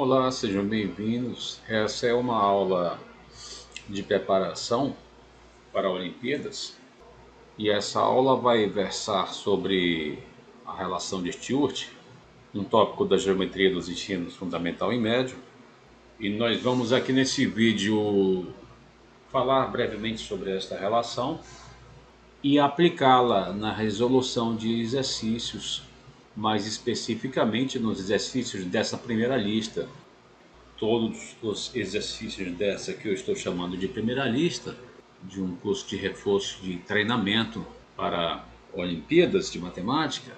Olá, sejam bem-vindos. Essa é uma aula de preparação para Olimpíadas e essa aula vai versar sobre a relação de Stewart, um tópico da geometria dos ensinos fundamental e médio. E nós vamos aqui nesse vídeo falar brevemente sobre esta relação e aplicá-la na resolução de exercícios, mais especificamente nos exercícios dessa primeira lista. Todos os exercícios dessa que eu estou chamando de primeira lista, de um curso de reforço de treinamento para Olimpíadas de Matemática,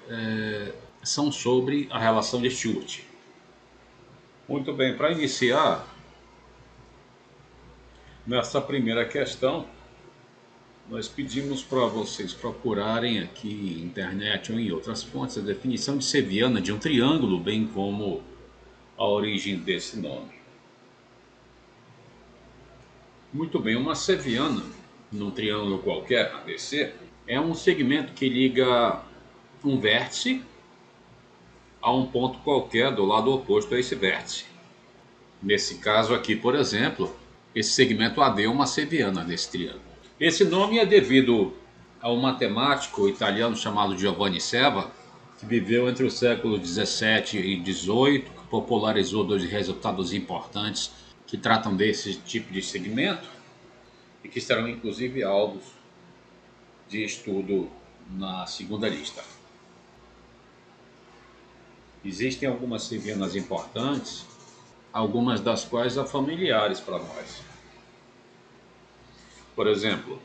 são sobre a relação de Stewart. Muito bem, para iniciar, nessa primeira questão, nós pedimos para vocês procurarem aqui na internet ou em outras fontes a definição de seviana de um triângulo, bem como a origem desse nome. Muito bem, uma seviana, num triângulo qualquer, ABC, é um segmento que liga um vértice a um ponto qualquer do lado oposto a esse vértice. Nesse caso aqui, por exemplo, esse segmento AD é uma seviana desse triângulo. Esse nome é devido a um matemático italiano chamado Giovanni Serva, que viveu entre os séculos 17 e 18, que popularizou dois resultados importantes que tratam desse tipo de segmento e que serão inclusive alvos de estudo na segunda lista. Existem algumas sevianas importantes, algumas das quais são familiares para nós. Por exemplo,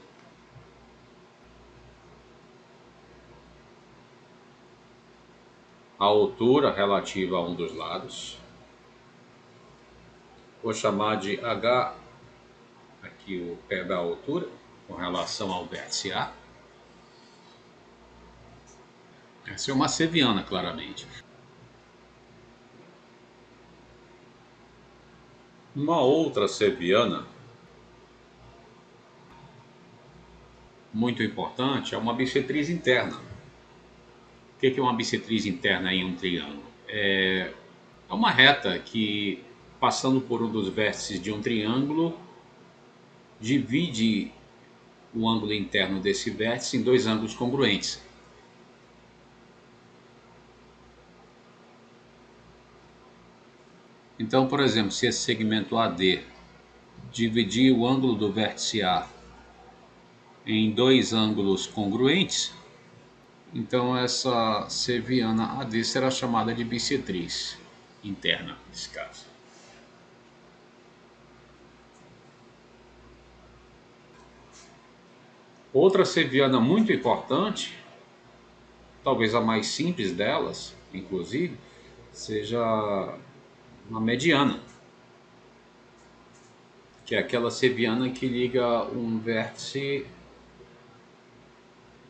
a altura relativa a um dos lados. Vou chamar de H, aqui o pé da altura, com relação ao vértice A. Essa é uma seviana, claramente. Uma outra seviana muito importante é uma bissetriz interna. O que é uma bissetriz interna em um triângulo? É uma reta que, passando por um dos vértices de um triângulo, divide o ângulo interno desse vértice em dois ângulos congruentes. Então, por exemplo, se esse segmento AD dividir o ângulo do vértice A em dois ângulos congruentes, então essa seviana AD será chamada de bissetriz interna, nesse caso. Outra seviana muito importante, talvez a mais simples delas, inclusive, seja uma mediana, que é aquela seviana que liga um vértice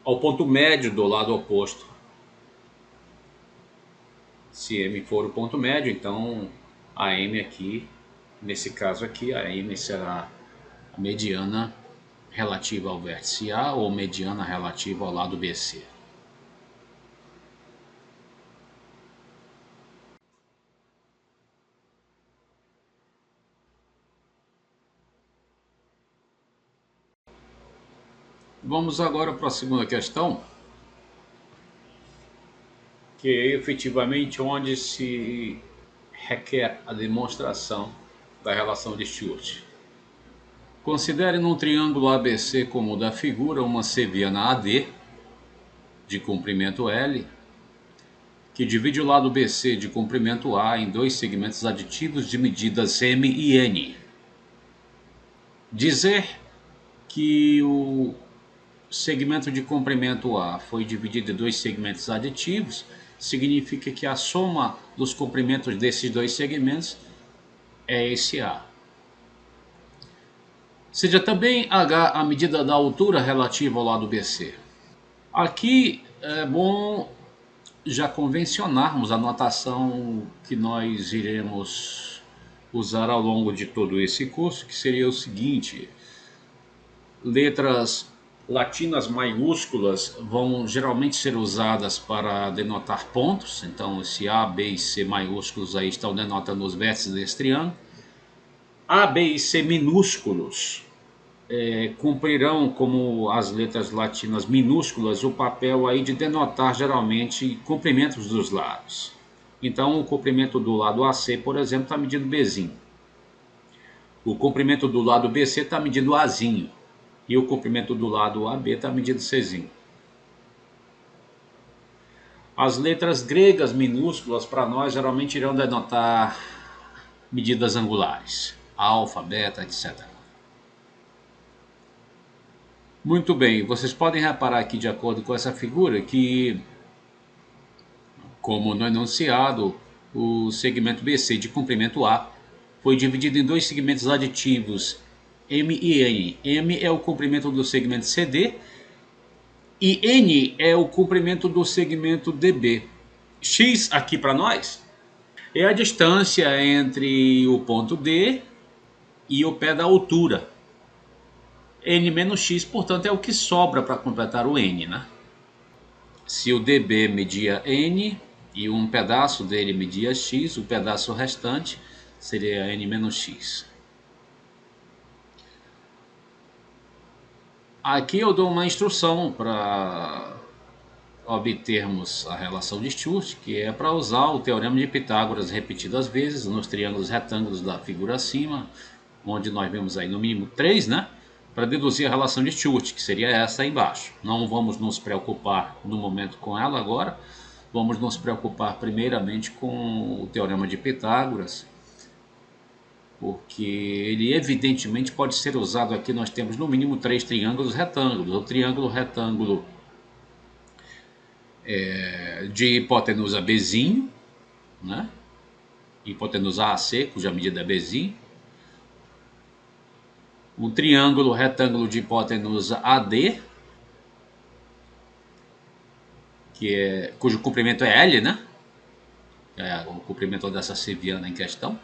ao ponto médio do lado oposto. Se M for o ponto médio, então a M aqui, nesse caso aqui, a M será a mediana relativa ao vértice A ou mediana relativa ao lado BC. Vamos agora para a segunda questão, que é efetivamente onde se requer a demonstração da relação de Stewart. Considere num triângulo ABC como o da figura uma seviana AD de comprimento L, que divide o lado BC de comprimento A em dois segmentos aditivos de medidas M e N. Dizer que o segmento de comprimento A foi dividido em dois segmentos aditivos significa que a soma dos comprimentos desses dois segmentos é esse A. Seja também H a medida da altura relativa ao lado BC. Aqui é bom já convencionarmos a notação que nós iremos usar ao longo de todo esse curso, que seria o seguinte: letras Latinas maiúsculas vão geralmente ser usadas para denotar pontos, então esse A, B e C maiúsculos aí estão denotando os vértices desse triângulo. A, B e C minúsculos cumprirão, como as letras latinas minúsculas, o papel aí de denotar geralmente comprimentos dos lados. Então o comprimento do lado AC, por exemplo, está medindo Bzinho. O comprimento do lado BC está medindo Azinho. E o comprimento do lado AB está medindo Czinho. As letras gregas minúsculas para nós geralmente irão denotar medidas angulares, alfa, beta, etc. Muito bem, vocês podem reparar aqui, de acordo com essa figura, que, como no enunciado, o segmento BC de comprimento A foi dividido em dois segmentos aditivos M e N. M é o comprimento do segmento CD e N é o comprimento do segmento DB. X aqui para nós é a distância entre o ponto D e o pé da altura. N menos X, portanto, é o que sobra para completar o N, né? Se o DB media N e um pedaço dele media X, o pedaço restante seria N menos X. Aqui eu dou uma instrução para obtermos a relação de Stewart, que é para usar o teorema de Pitágoras repetidas vezes nos triângulos retângulos da figura acima, onde nós vemos aí no mínimo 3, né? Para deduzir a relação de Stewart, que seria essa aí embaixo. Não vamos nos preocupar no momento com ela agora, vamos nos preocupar primeiramente com o teorema de Pitágoras, porque ele evidentemente pode ser usado aqui. Nós temos no mínimo 3 triângulos retângulos. O triângulo retângulo de hipotenusa Bzinho, né? Hipotenusa AC, cuja medida é Bzinho. Um triângulo retângulo de hipotenusa AD, cujo comprimento é L, né? É o comprimento dessa seviana em questão.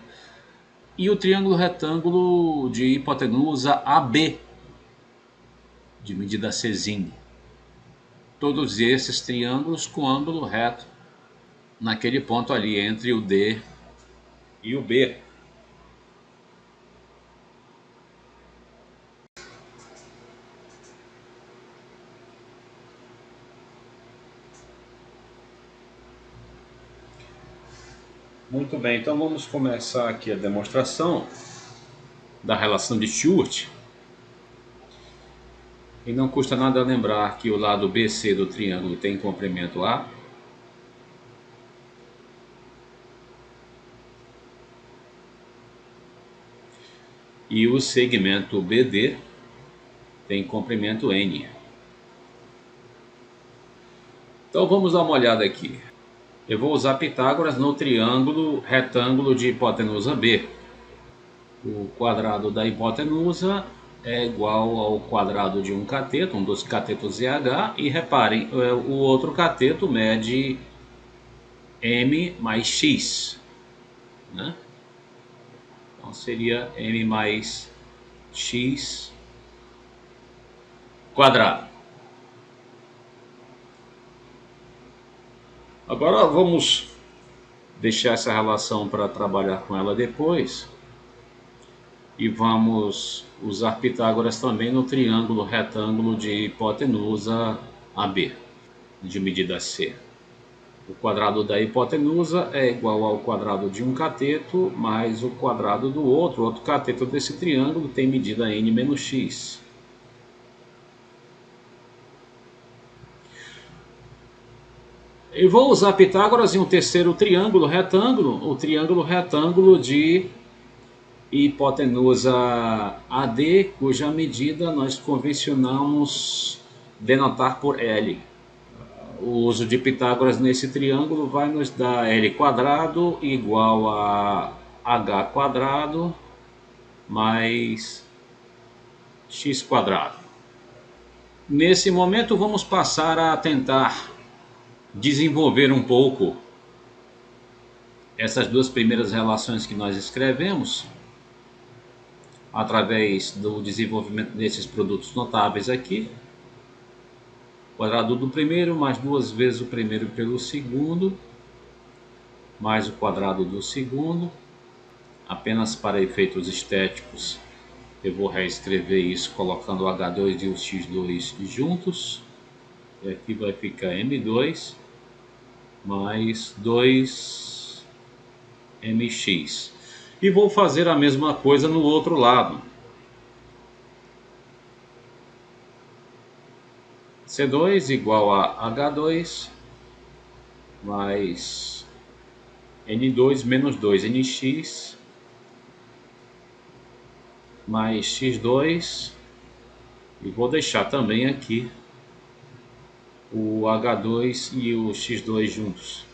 E o triângulo retângulo de hipotenusa AB, de medida Czinho. Todos esses triângulos com ângulo reto naquele ponto ali entre o D e o B. Muito bem, então vamos começar aqui a demonstração da relação de Stewart. E não custa nada lembrar que o lado BC do triângulo tem comprimento A. E o segmento BD tem comprimento N. Então vamos dar uma olhada aqui. Eu vou usar Pitágoras no triângulo retângulo de hipotenusa B. O quadrado da hipotenusa é igual ao quadrado de um cateto, um dos catetos ZH, e reparem, o outro cateto mede M mais X, né? Então seria M mais X quadrado. Agora vamos deixar essa relação para trabalhar com ela depois. E vamos usar Pitágoras também no triângulo retângulo de hipotenusa AB, de medida C. O quadrado da hipotenusa é igual ao quadrado de um cateto mais o quadrado do outro cateto desse triângulo tem medida N menos X. Eu vou usar Pitágoras em um terceiro triângulo retângulo, o triângulo retângulo de hipotenusa AD, cuja medida nós convencionamos denotar por L. O uso de Pitágoras nesse triângulo vai nos dar L quadrado igual a H quadrado mais X quadrado. Nesse momento vamos passar a tentar desenvolver um pouco essas duas primeiras relações que nós escrevemos através do desenvolvimento desses produtos notáveis aqui. quadrado do primeiro mais 2 vezes o primeiro pelo segundo, mais o quadrado do segundo. Apenas para efeitos estéticos, eu vou reescrever isso colocando o H2 e o X2 juntos. E aqui vai ficar M2 mais 2mx. E vou fazer a mesma coisa no outro lado. C2 igual a H2 mais N2 menos 2NX mais X2. E vou deixar também aqui o H2 e o X2 juntos.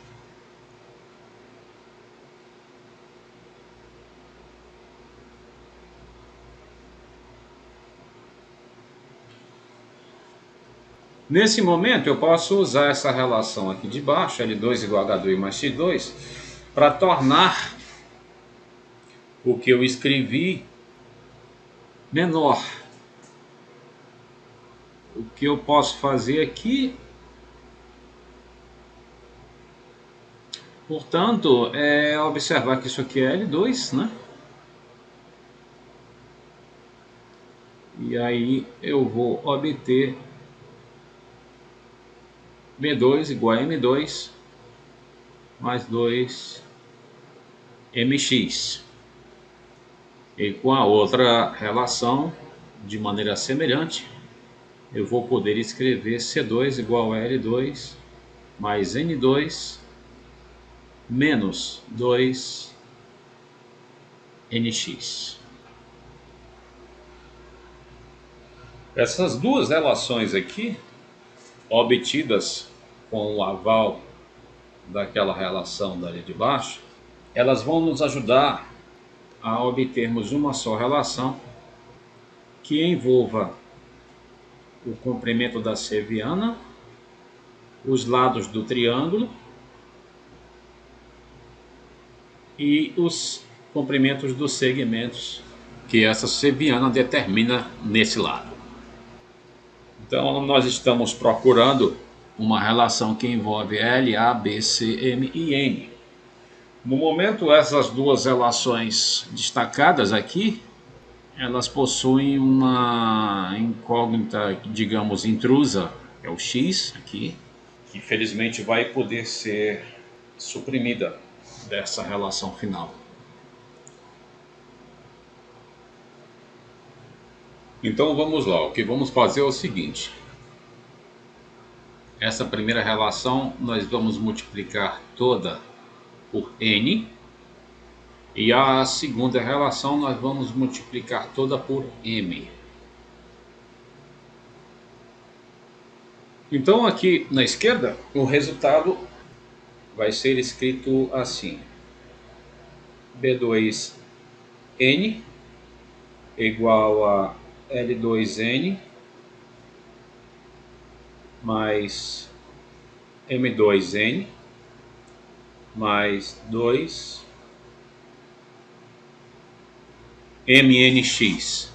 Nesse momento eu posso usar essa relação aqui de baixo, L2 igual a H2 mais X2, para tornar o que eu escrevi menor. O que eu posso fazer aqui, portanto, é observar que isso aqui é L2, né? E aí eu vou obter B2 igual a M2 mais 2mx. E com a outra relação, de maneira semelhante, eu vou poder escrever C2 igual a L2 mais N2 menos 2NX. Essas duas relações aqui, obtidas com o aval daquela relação dali de baixo, elas vão nos ajudar a obtermos uma só relação que envolva o comprimento da seviana, os lados do triângulo e os comprimentos dos segmentos que essa seviana determina nesse lado. Então nós estamos procurando uma relação que envolve L, A, B, C, M e N. No momento, essas duas relações destacadas aqui, elas possuem uma incógnita, digamos, intrusa, é o X aqui, que felizmente vai poder ser suprimida dessa relação final. Então vamos lá, o que vamos fazer é o seguinte. Essa primeira relação nós vamos multiplicar toda por N. E a segunda relação nós vamos multiplicar toda por M. Então aqui na esquerda o resultado vai ser escrito assim. B2N igual a L2N mais M2N mais 2MNX.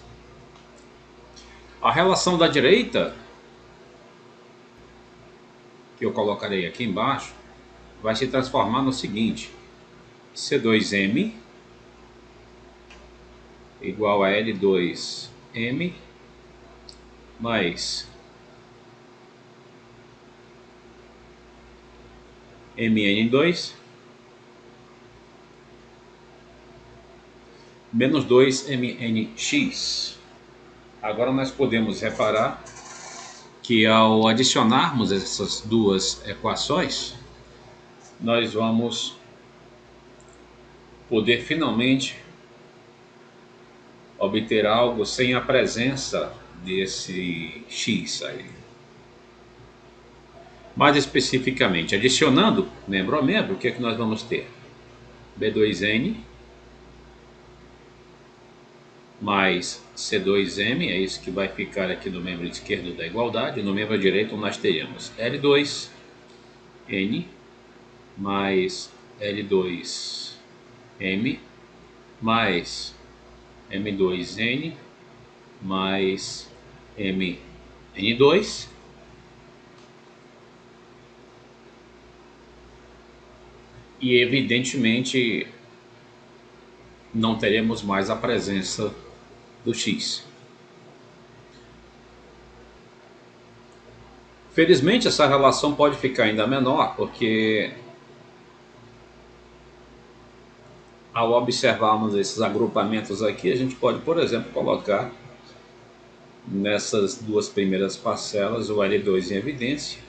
A relação da direita, que eu colocarei aqui embaixo, vai se transformar no seguinte. C2M igual a L2M mais MN2 menos 2MNX. Agora nós podemos reparar que ao adicionarmos essas duas equações, nós vamos poder finalmente obter algo sem a presença desse X aí. Mais especificamente, adicionando membro a membro, o que é que nós vamos ter? B2N mais C2M, é isso que vai ficar aqui no membro esquerdo da igualdade. No membro direito nós teremos L2N mais L2M mais M2N mais MN2 e evidentemente não teremos mais a presença do x. Felizmente essa relação pode ficar ainda menor, porque ao observarmos esses agrupamentos aqui, a gente pode, por exemplo, colocar nessas duas primeiras parcelas o L2 em evidência,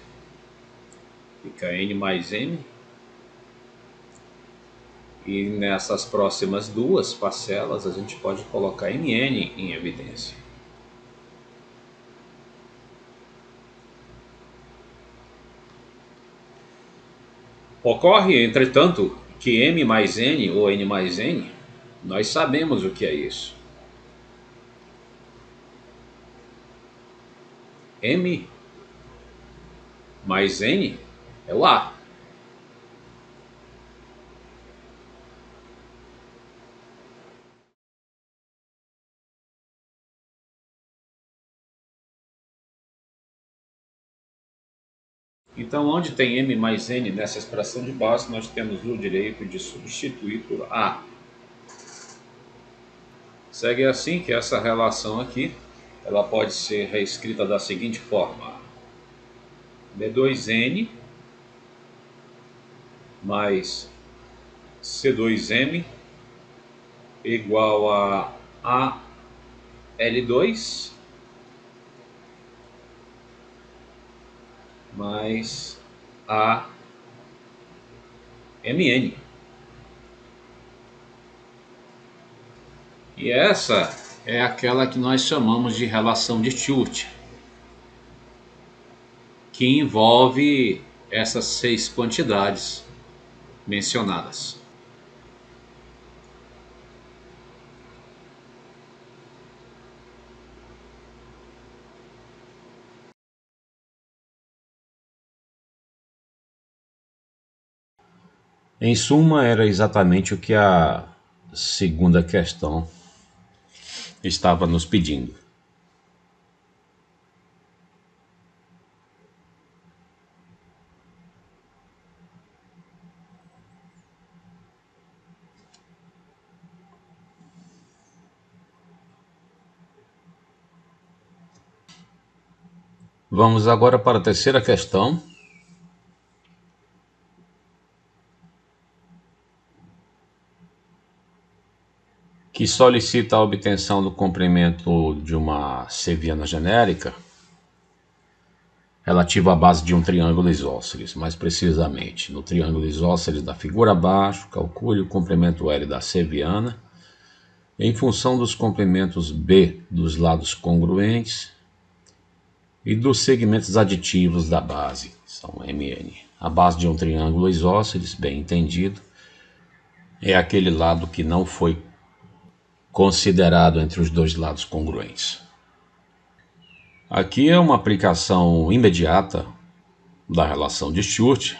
fica N mais M, e nessas próximas duas parcelas a gente pode colocar Mn em evidência. Ocorre, entretanto, que M mais N ou N mais N, nós sabemos o que é isso. M mais N é o A. Então, onde tem M mais N nessa expressão de base, nós temos o direito de substituir por A. Segue assim que essa relação aqui, ela pode ser reescrita da seguinte forma: B2N mais C2M igual a AL2 mais AMN. E essa é aquela que nós chamamos de relação de Stewart, que envolve essas 6 quantidades mencionadas. Em suma, era exatamente o que a segunda questão estava nos pedindo. Vamos agora para a terceira questão, que solicita a obtenção do comprimento de uma seviana genérica relativa à base de um triângulo isósceles. Mais precisamente, no triângulo isósceles da figura abaixo, calcule o comprimento L da seviana em função dos comprimentos B dos lados congruentes e dos segmentos aditivos da base, são Mn. A base de um triângulo isósceles, bem entendido, é aquele lado que não foi considerado entre os dois lados congruentes. Aqui é uma aplicação imediata da relação de Stewart.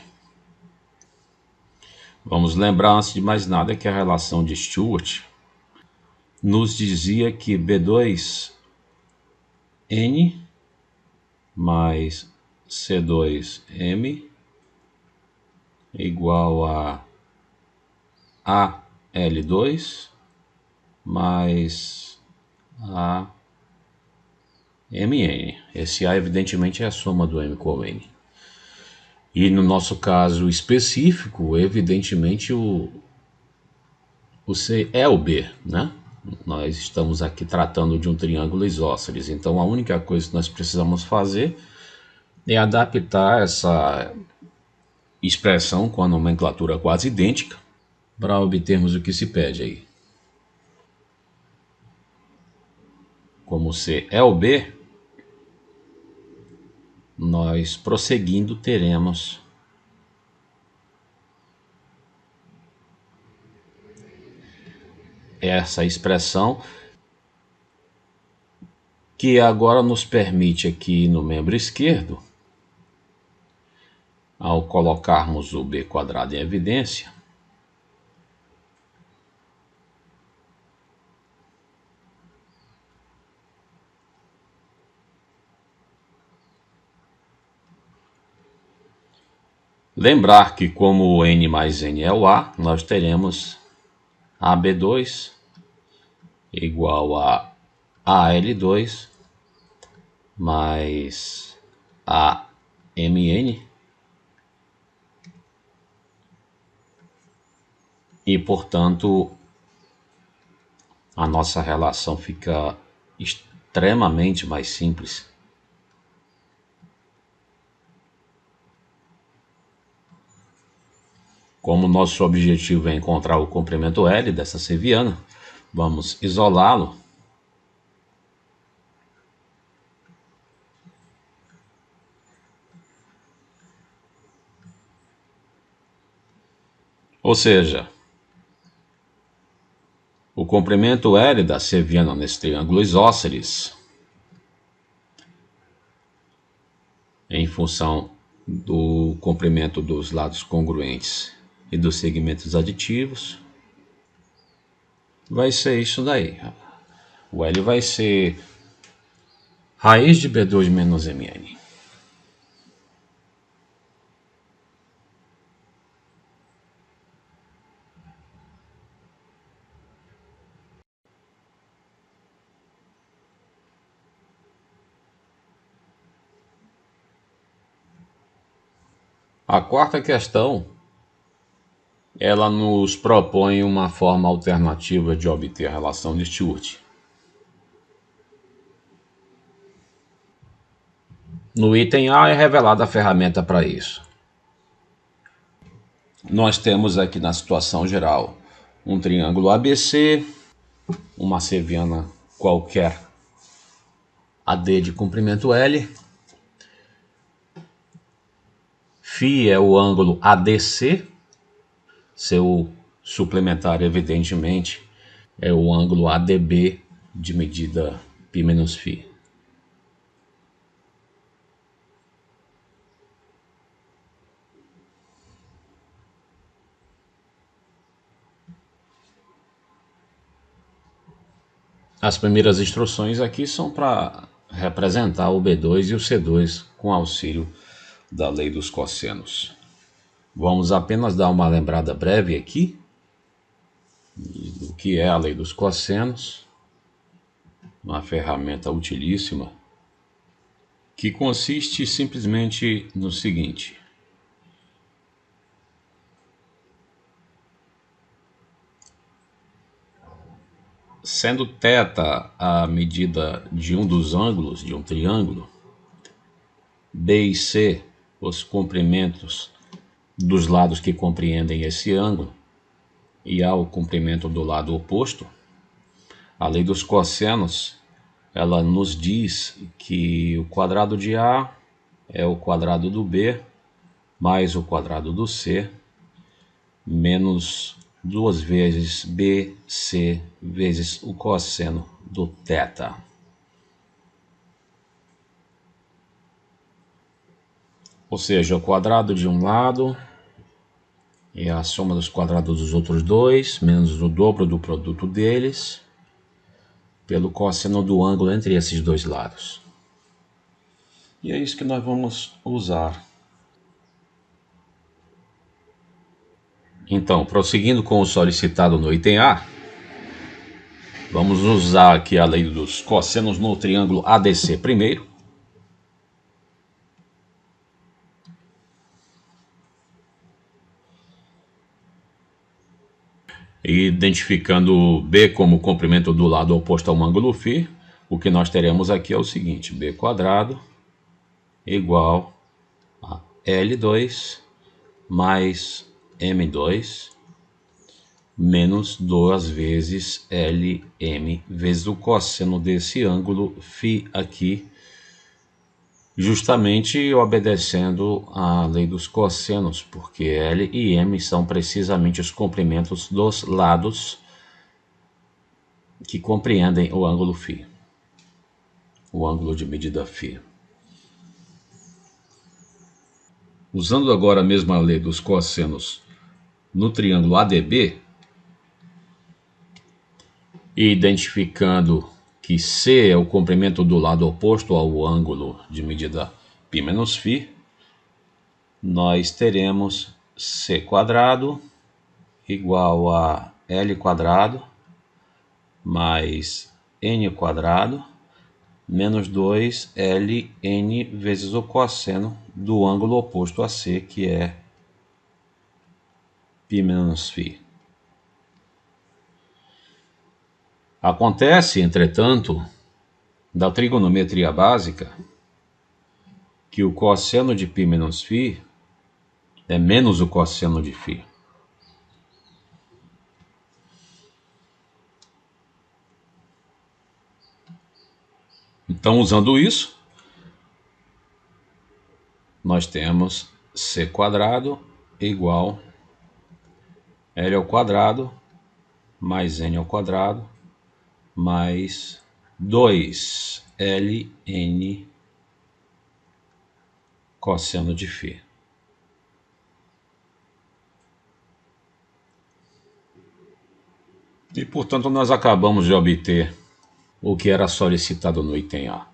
Vamos lembrar, antes de mais nada, que a relação de Stewart nos dizia que B2N mais C2M igual a AL2 mais AMN. Esse A, evidentemente, é a soma do M com o N. E no nosso caso específico, evidentemente, o C é o B, né? Nós estamos aqui tratando de um triângulo isósceles, então a única coisa que nós precisamos fazer é adaptar essa expressão com a nomenclatura quase idêntica para obtermos o que se pede aí. Como C é o B, nós prosseguindo teremos essa expressão que agora nos permite aqui no membro esquerdo, ao colocarmos o b quadrado em evidência, Lembrar que como n mais n é o A, nós teremos AB2 igual a AL2 mais AMN, e portanto a nossa relação fica extremamente mais simples. Como nosso objetivo é encontrar o comprimento L dessa seviana, vamos isolá-lo. Ou seja, o comprimento L da seviana nesse triângulo isósceles, em função do comprimento dos lados congruentes e dos segmentos aditivos, vai ser isso daí. O L vai ser raiz de B2 menos Mn. A quarta questão, ela nos propõe uma forma alternativa de obter a relação de Stewart. No item A é revelada a ferramenta para isso. Nós temos aqui na situação geral um triângulo ABC, uma seviana qualquer AD de comprimento L. Φ é o ângulo ADC, seu suplementar evidentemente é o ângulo ADB de medida π menos φ. As primeiras instruções aqui são para representar o B2 e o C2 com auxílio da lei dos cossenos. Vamos apenas dar uma lembrada breve aqui do que é a lei dos cossenos, uma ferramenta utilíssima que consiste simplesmente no seguinte: sendo θ a medida de um dos ângulos de um triângulo, B e C os comprimentos dos lados que compreendem esse ângulo, e A o comprimento do lado oposto, a lei dos cossenos, ela nos diz que o quadrado de A é o quadrado do B mais o quadrado do C menos 2 vezes BC vezes o cosseno do θ. Ou seja, o quadrado de um lado é a soma dos quadrados dos outros dois, menos o dobro do produto deles, pelo cosseno do ângulo entre esses dois lados. E é isso que nós vamos usar. Então, prosseguindo com o solicitado no item A, vamos usar aqui a lei dos cossenos no triângulo ADC primeiro. Identificando B como comprimento do lado oposto a um ângulo φ, o que nós teremos aqui é o seguinte: B quadrado igual a L2 mais M2 menos 2 vezes LM vezes o cosseno desse ângulo φ aqui, justamente obedecendo à lei dos cossenos, porque L e M são precisamente os comprimentos dos lados que compreendem o ângulo φ, o ângulo de medida φ. Usando agora a mesma lei dos cossenos no triângulo ADB, e identificando que C é o comprimento do lado oposto ao ângulo de medida π menos φ, nós teremos C quadrado igual a L quadrado mais N quadrado menos 2ln vezes o cosseno do ângulo oposto a C, que é π menos φ. Acontece, entretanto, da trigonometria básica, que o cosseno de π menos φ é menos o cosseno de φ. Então, usando isso, nós temos C quadrado igual L ao quadrado mais N ao quadrado mais 2ln cosseno de φ. E, portanto, nós acabamos de obter o que era solicitado no item A.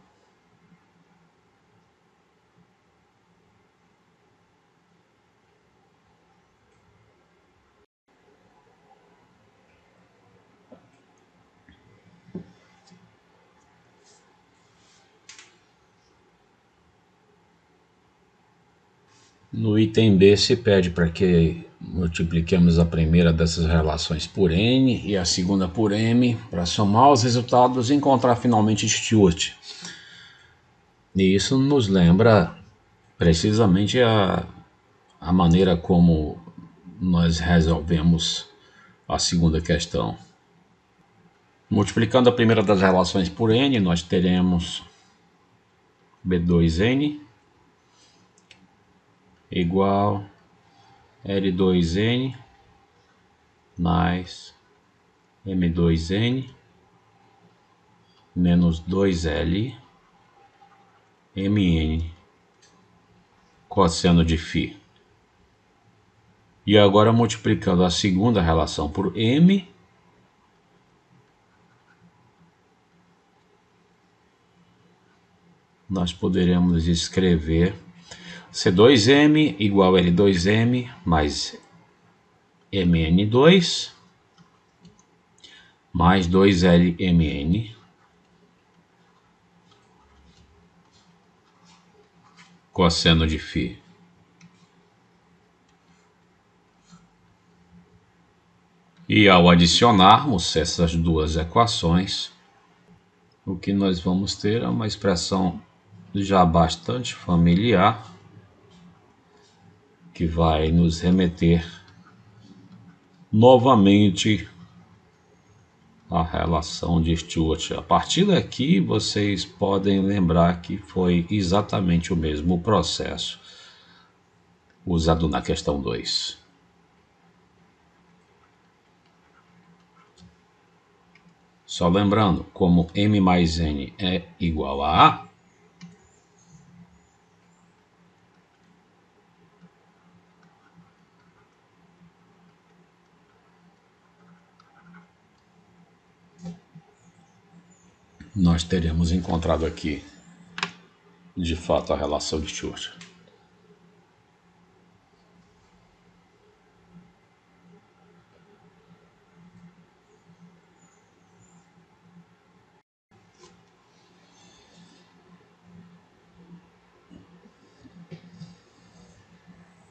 No item B se pede para que multipliquemos a primeira dessas relações por n e a segunda por m para somar os resultados e encontrar finalmente Stewart. E isso nos lembra precisamente a maneira como nós resolvemos a segunda questão. Multiplicando a primeira das relações por n, nós teremos B2n igual L2n mais M2n menos 2L Mn cosseno de φ. E agora, multiplicando a segunda relação por M, nós poderemos escrever C2m igual L2m mais Mn2 mais 2Lmn cosseno de φ. E ao adicionarmos essas duas equações, o que nós vamos ter é uma expressão já bastante familiar, que vai nos remeter novamente à relação de Stewart. A partir daqui, vocês podem lembrar que foi exatamente o mesmo processo usado na questão 2. Só lembrando, como m mais n é igual a A, nós teremos encontrado aqui, de fato, a relação de Stewart.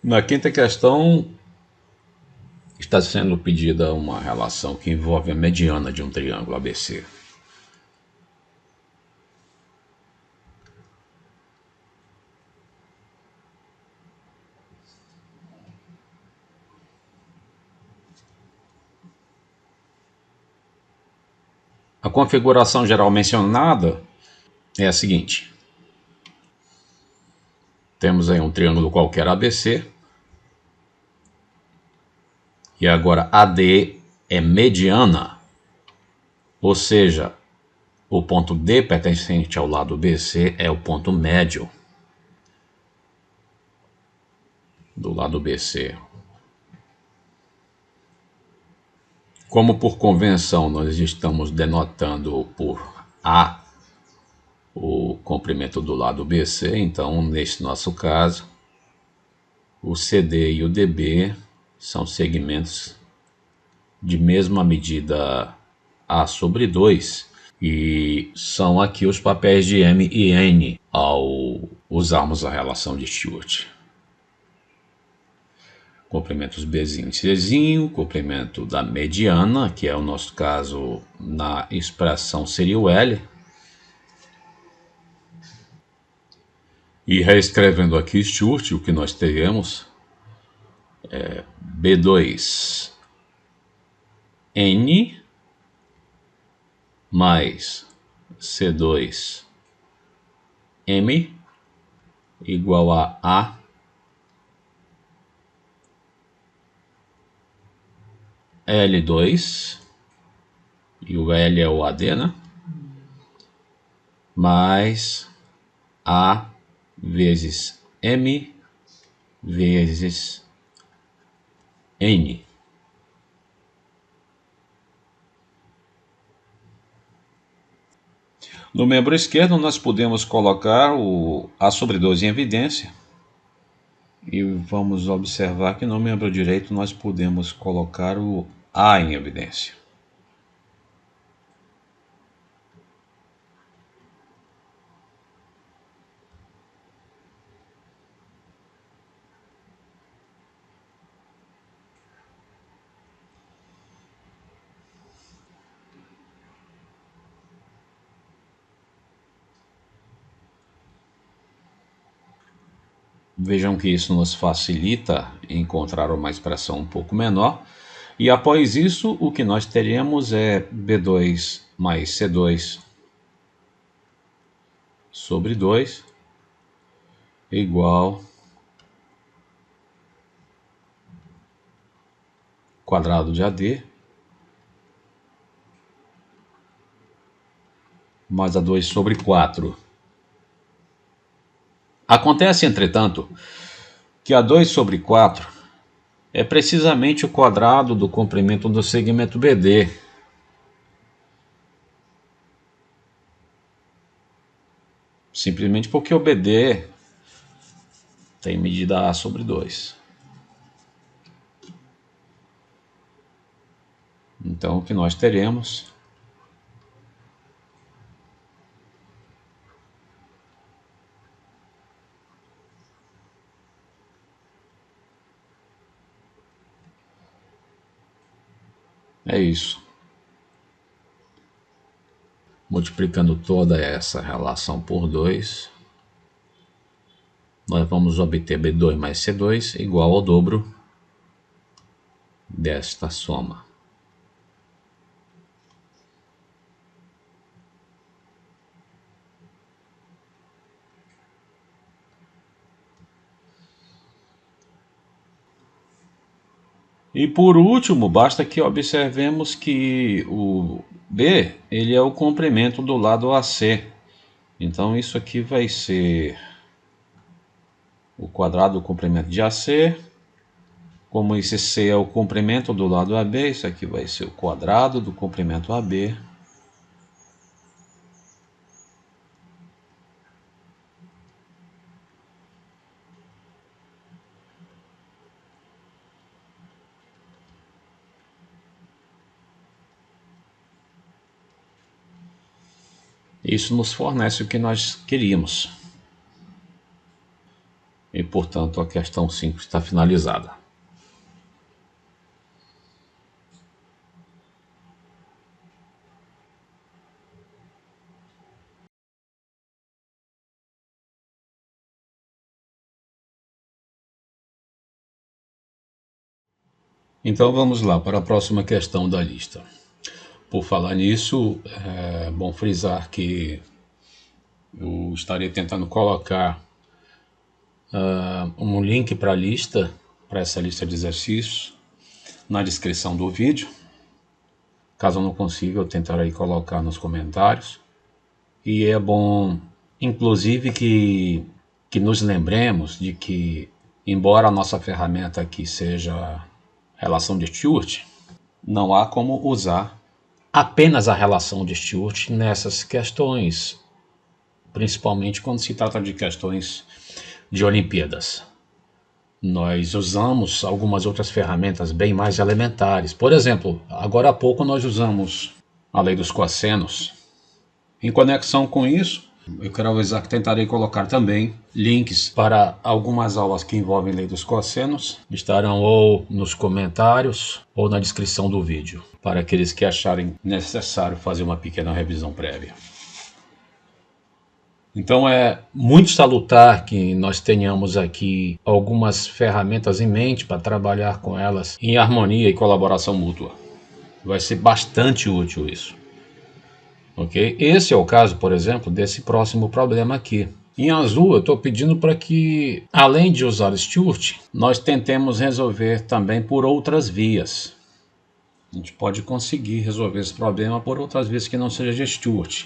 Na quinta questão, está sendo pedida uma relação que envolve a mediana de um triângulo ABC. A configuração geral mencionada é a seguinte. Temos aí um triângulo qualquer ABC. E agora AD é mediana, ou seja, o ponto D pertencente ao lado BC é o ponto médio do lado BC. Como por convenção nós estamos denotando por A o comprimento do lado BC, então nesse nosso caso O CD e o DB são segmentos de mesma medida A/2 e são aqui os papéis de M e N ao usarmos a relação de Stewart. Comprimentos Bzinho e Czinho, comprimento da mediana, que é o nosso caso na expressão seria o L. E reescrevendo aqui Stewart, o que nós teremos é B2N mais C2M igual a L2, e o L é o AD, né? Mais A vezes M vezes N. No membro esquerdo, nós podemos colocar o A/2 em evidência. E vamos observar que no membro direito nós podemos colocar o A em evidência. Vejam que isso nos facilita encontrar uma expressão um pouco menor. E após isso, o que nós teremos é B2 mais C2 sobre 2 igual quadrado de AD mais A2 sobre 4. Acontece, entretanto, que A2 sobre 4 é precisamente o quadrado do comprimento do segmento BD. Simplesmente porque o BD tem medida A sobre 2. Então, o que nós teremos é isso. Multiplicando toda essa relação por 2, nós vamos obter B2 mais C2 igual ao dobro desta soma. E por último, basta que observemos que o B ele é o comprimento do lado AC. Então isso aqui vai ser o quadrado do comprimento de AC. Como esse C é o comprimento do lado AB, isso aqui vai ser o quadrado do comprimento AB. Isso nos fornece o que nós queríamos. E, portanto, a questão 5 está finalizada. Então vamos lá para a próxima questão da lista. Por falar nisso, é bom frisar que eu estarei tentando colocar um link para a lista, para essa lista de exercícios, na descrição do vídeo. Caso eu não consiga, eu tentarei colocar nos comentários. E é bom, inclusive, que nos lembremos de que, embora a nossa ferramenta aqui seja relação de Stewart, não há como usar apenas a relação de Stewart nessas questões, principalmente quando se trata de questões de Olimpíadas. nós usamos algumas outras ferramentas bem mais elementares. Por exemplo, agora há pouco nós usamos a lei dos cossenos. Em conexão com isso, eu quero avisar que tentarei colocar também links para algumas aulas que envolvem lei dos cossenos. Estarão ou nos comentários ou na descrição do vídeo, para aqueles que acharem necessário fazer uma pequena revisão prévia. Então é muito salutar que nós tenhamos aqui algumas ferramentas em mente para trabalhar com elas em harmonia e colaboração mútua. Vai ser bastante útil isso. Ok? Esse é o caso, por exemplo, desse próximo problema aqui. Em azul, eu estou pedindo para que, além de usar Stewart, nós tentemos resolver também por outras vias. A gente pode conseguir resolver esse problema por outras vias que não seja de Stewart.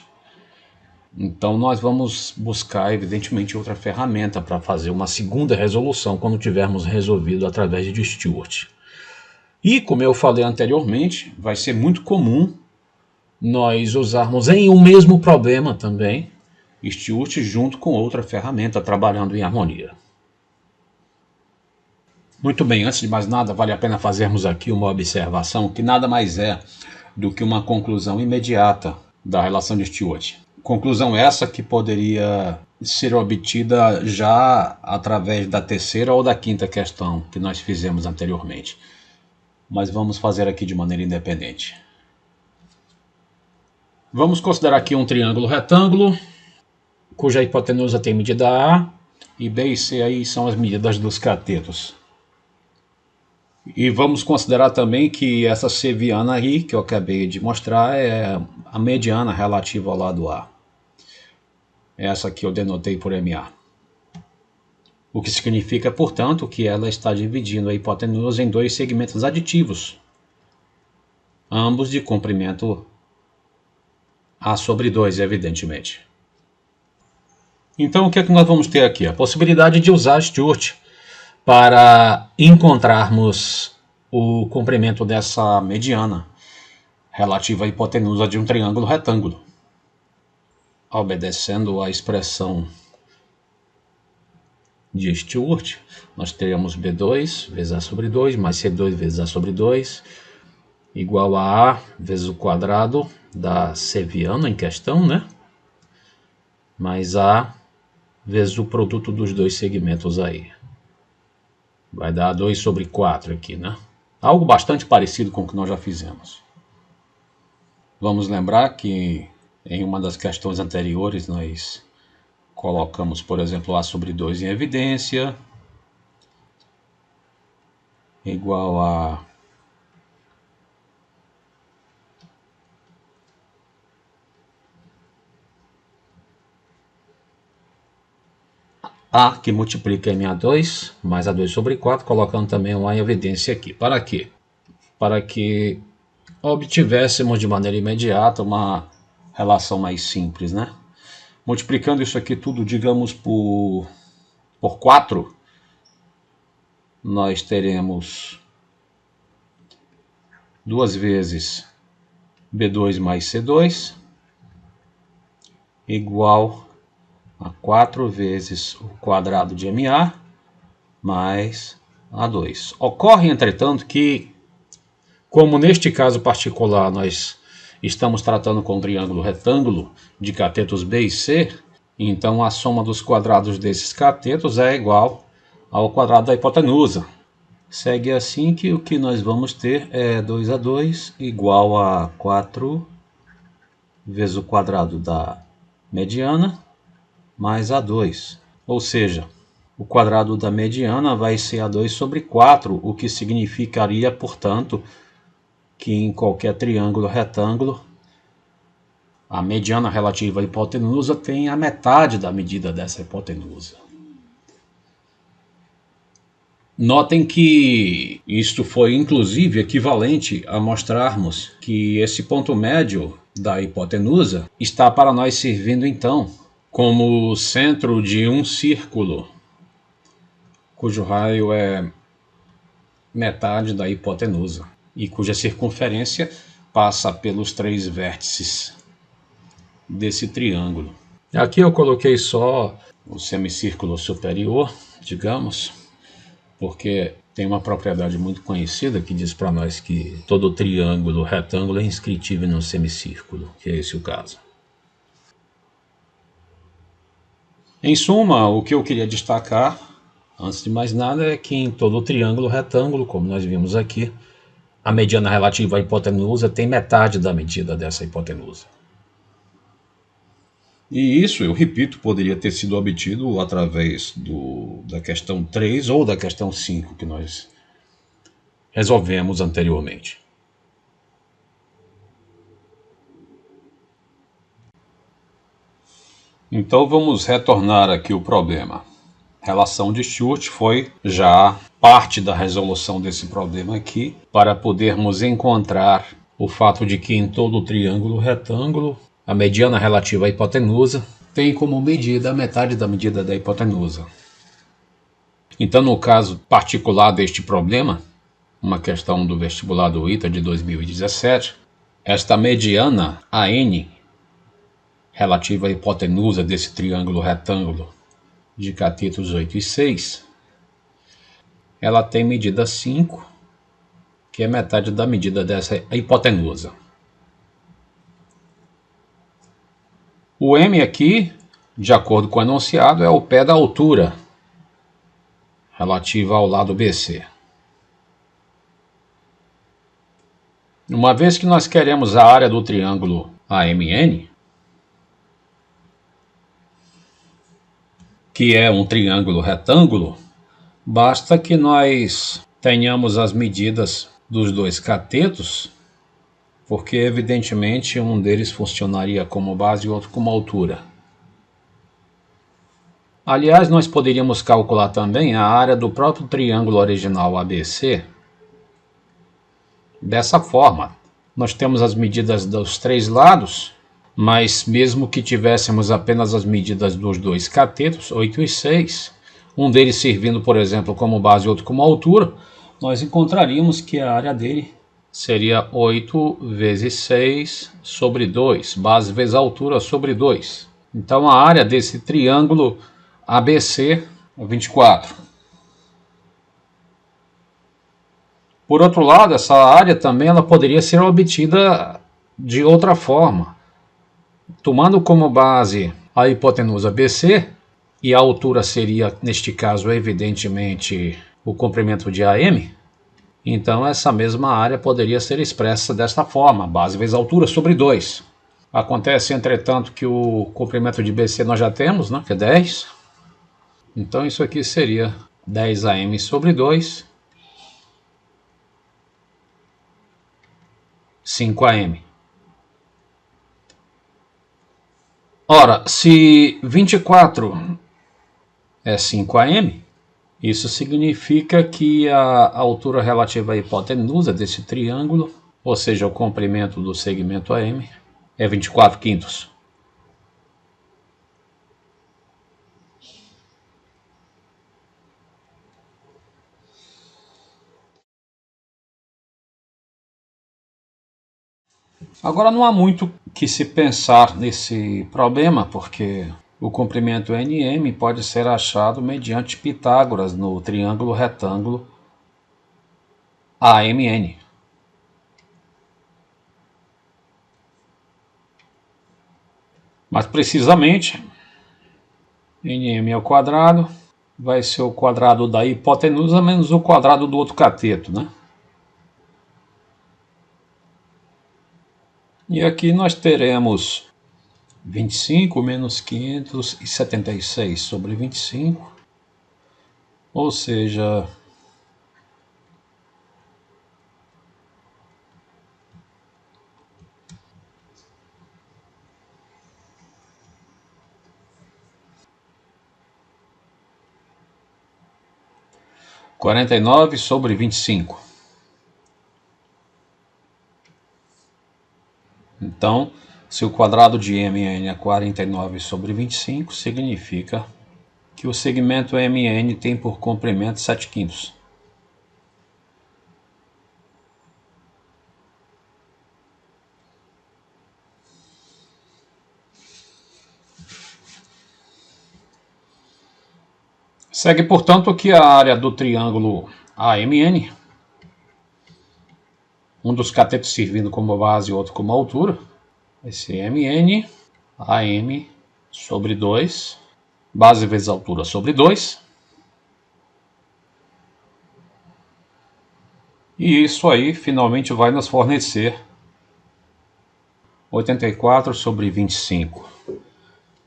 Então nós vamos buscar, evidentemente, outra ferramenta para fazer uma segunda resolução quando tivermos resolvido através de Stewart. E, como eu falei anteriormente, vai ser muito comum nós usarmos em um mesmo problema também Stewart junto com outra ferramenta trabalhando em harmonia. Muito bem, antes de mais nada, vale a pena fazermos aqui uma observação que nada mais é do que uma conclusão imediata da relação de Stewart. Conclusão essa que poderia ser obtida já através da terceira ou da quinta questão que nós fizemos anteriormente. Mas vamos fazer aqui de maneira independente. Vamos considerar aqui um triângulo retângulo, cuja hipotenusa tem medida A, e B e C aí são as medidas dos catetos. E vamos considerar também que essa seviana aí, que eu acabei de mostrar, é a mediana relativa ao lado A. Essa aqui eu denotei por MA. O que significa, portanto, que ela está dividindo a hipotenusa em dois segmentos aditivos, ambos de comprimento A sobre 2, evidentemente. Então, o que é que nós vamos ter aqui? A possibilidade de usar Stewart para encontrarmos o comprimento dessa mediana relativa à hipotenusa de um triângulo retângulo. Obedecendo à expressão de Stewart, nós teremos B2 vezes A sobre 2 mais C2 vezes A sobre 2 igual a A vezes o quadrado da seviana em questão, né? Mais A vezes o produto dos dois segmentos aí. Vai dar 2 sobre 4 aqui, né? Algo bastante parecido com o que nós já fizemos. Vamos lembrar que em uma das questões anteriores nós colocamos, por exemplo, A sobre 2 em evidência, igual a A que multiplica MA2 mais A2 sobre 4, colocando também um A em evidência aqui. Para quê? Para que obtivéssemos de maneira imediata uma relação mais simples, né? Multiplicando isso aqui tudo, digamos, por 4, nós teremos 2 vezes B2 mais C2 igual a 4 vezes o quadrado de MA mais A2. Ocorre, entretanto, que, como neste caso particular nós estamos tratando com um triângulo retângulo de catetos B e C, então a soma dos quadrados desses catetos é igual ao quadrado da hipotenusa. Segue assim que o que nós vamos ter é 2A2 igual a 4 vezes o quadrado da mediana mais A2. Ou seja, o quadrado da mediana vai ser A2 sobre 4, o que significaria, portanto, que em qualquer triângulo retângulo, a mediana relativa à hipotenusa tem a metade da medida dessa hipotenusa. Notem que isto foi inclusive equivalente a mostrarmos que esse ponto médio da hipotenusa está para nós servindo então como centro de um círculo, cujo raio é metade da hipotenusa e cuja circunferência passa pelos 3 vértices desse triângulo. Aqui eu coloquei só o semicírculo superior, digamos, porque tem uma propriedade muito conhecida que diz para nós que todo triângulo retângulo é inscritível num semicírculo, que é esse o caso. Em suma, o que eu queria destacar, antes de mais nada, é que em todo triângulo retângulo, como nós vimos aqui, a mediana relativa à hipotenusa tem metade da medida dessa hipotenusa. E isso, eu repito, poderia ter sido obtido através da questão 3 ou da questão 5 que nós resolvemos anteriormente. Então vamos retornar aqui o problema. A relação de Stewart foi já parte da resolução desse problema aqui, para podermos encontrar o fato de que em todo o triângulo retângulo, a mediana relativa à hipotenusa tem como medida a metade da medida da hipotenusa. Então, no caso particular deste problema, uma questão do vestibular do ITA de 2017, esta mediana AN, relativa à hipotenusa desse triângulo retângulo de catetos 8 e 6, ela tem medida 5, que é metade da medida dessa hipotenusa. O M aqui, de acordo com o enunciado, é o pé da altura relativa ao lado BC. Uma vez que nós queremos a área do triângulo AMN, que é um triângulo retângulo, basta que nós tenhamos as medidas dos dois catetos, porque evidentemente um deles funcionaria como base e outro como altura. Aliás, nós poderíamos calcular também a área do próprio triângulo original ABC dessa forma. Nós temos as medidas dos três lados, mas mesmo que tivéssemos apenas as medidas dos dois catetos, 8 e 6, um deles servindo, por exemplo, como base e outro como altura, nós encontraríamos que a área dele seria 8 vezes 6 sobre 2, base vezes altura sobre 2. Então a área desse triângulo ABC é 24. Por outro lado, essa área também ela poderia ser obtida de outra forma, tomando como base a hipotenusa BC, e a altura seria, neste caso, evidentemente, o comprimento de AM, então essa mesma área poderia ser expressa desta forma, base vezes altura sobre 2. Acontece, entretanto, que o comprimento de BC nós já temos, né, que é 10. Então isso aqui seria 10 AM sobre 2, 5 AM. Ora, se 24 é 5 AM, isso significa que a altura relativa à hipotenusa desse triângulo, ou seja, o comprimento do segmento AM, é 24 quintos. Agora não há muito que se pensar nesse problema, porque o comprimento NM pode ser achado mediante Pitágoras no triângulo retângulo AMN. Mas precisamente, NM ao quadrado vai ser o quadrado da hipotenusa menos o quadrado do outro cateto, né? E aqui nós teremos 25 menos 576 sobre 25, ou seja, quarenta e nove sobre 25. Então, se o quadrado de MN é 49 sobre 25, significa que o segmento MN tem por comprimento 7 quintos. Segue, portanto, que a área do triângulo AMN, um dos catetos servindo como base e outro como altura, vai ser MN, AM sobre 2, base vezes altura sobre 2. E isso aí finalmente vai nos fornecer 84 sobre 25.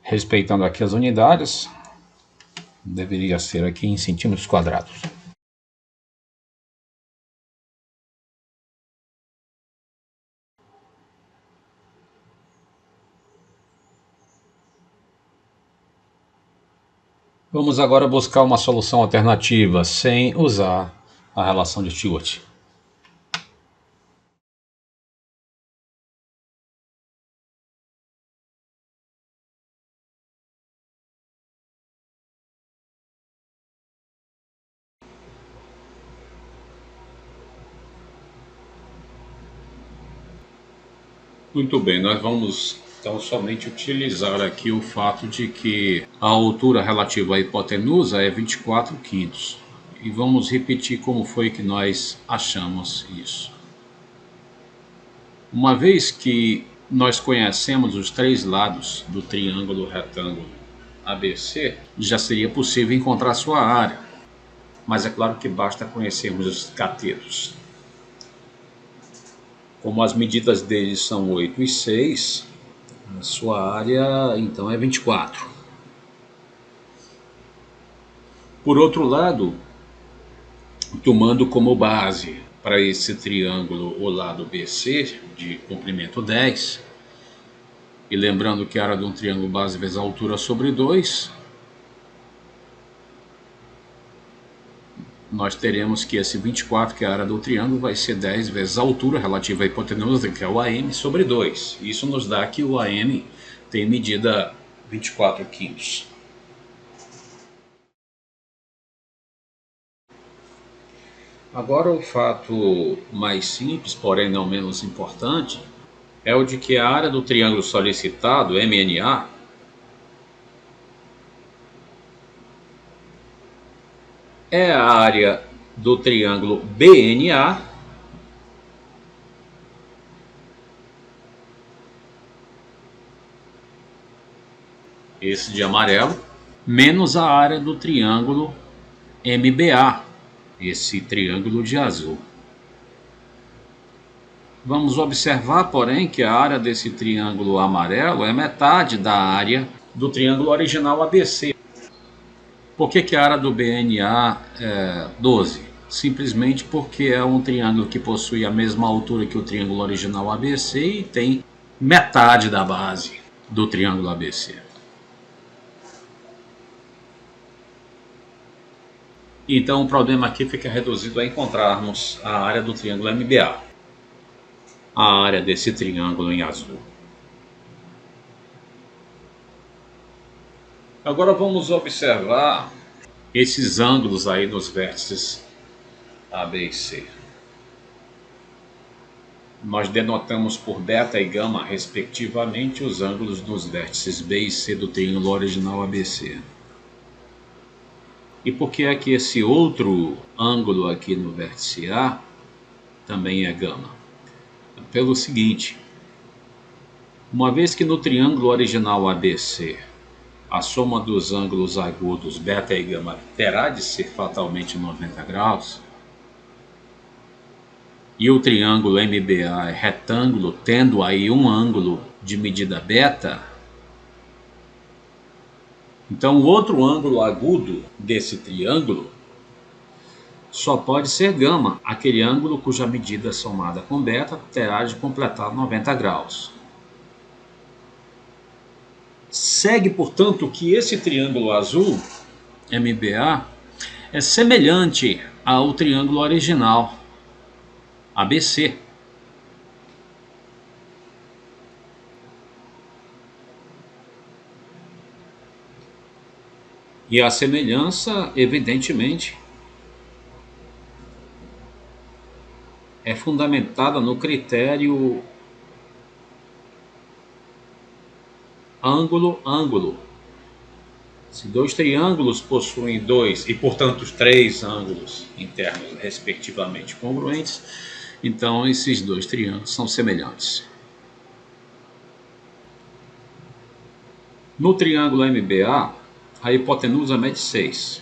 Respeitando aqui as unidades, deveria ser aqui em centímetros quadrados. Vamos agora buscar uma solução alternativa sem usar a relação de Stewart. Muito bem, nós vamos então somente utilizar aqui o fato de que a altura relativa à hipotenusa é 24 quintos. E vamos repetir como foi que nós achamos isso. Uma vez que nós conhecemos os três lados do triângulo retângulo ABC, já seria possível encontrar sua área. Mas é claro que basta conhecermos os catetos. Como as medidas deles são 8 e 6, a sua área então é 24. Por outro lado, tomando como base para esse triângulo o lado BC de comprimento 10, e lembrando que a área de um triângulo base vezes a altura sobre 2, nós teremos que esse 24, que é a área do triângulo, vai ser 10 vezes a altura relativa à hipotenusa, que é o AM, sobre 2. Isso nos dá que o AM tem medida 24 quintos. Agora, o fato mais simples, porém não menos importante, é o de que a área do triângulo solicitado, MNA, é a área do triângulo BNA esse de amarelo, menos a área do triângulo MBA, esse triângulo de azul. Vamos observar, porém, que a área desse triângulo amarelo é metade da área do triângulo original ABC. Por que a área do BNA é 12? Simplesmente porque é um triângulo que possui a mesma altura que o triângulo original ABC e tem metade da base do triângulo ABC. Então o problema aqui fica reduzido a encontrarmos a área do triângulo MBA, a área desse triângulo em azul. Agora vamos observar esses ângulos aí nos vértices A, B e C. Nós denotamos por beta e gama, respectivamente, os ângulos nos vértices B e C do triângulo original ABC. E por que é que esse outro ângulo aqui no vértice A também é gama? Pelo seguinte, uma vez que no triângulo original ABC a soma dos ângulos agudos beta e gama terá de ser fatalmente 90 graus, e o triângulo MBA é retângulo, tendo aí um ângulo de medida beta, então o outro ângulo agudo desse triângulo só pode ser gama, aquele ângulo cuja medida somada com beta terá de completar 90 graus. Segue, portanto, que esse triângulo azul, MBA, é semelhante ao triângulo original, ABC. E a semelhança, evidentemente, é fundamentada no critério ângulo-ângulo, Se dois triângulos possuem dois e, portanto, três ângulos internos respectivamente congruentes, então esses dois triângulos são semelhantes. No triângulo MBA, a hipotenusa mede 6.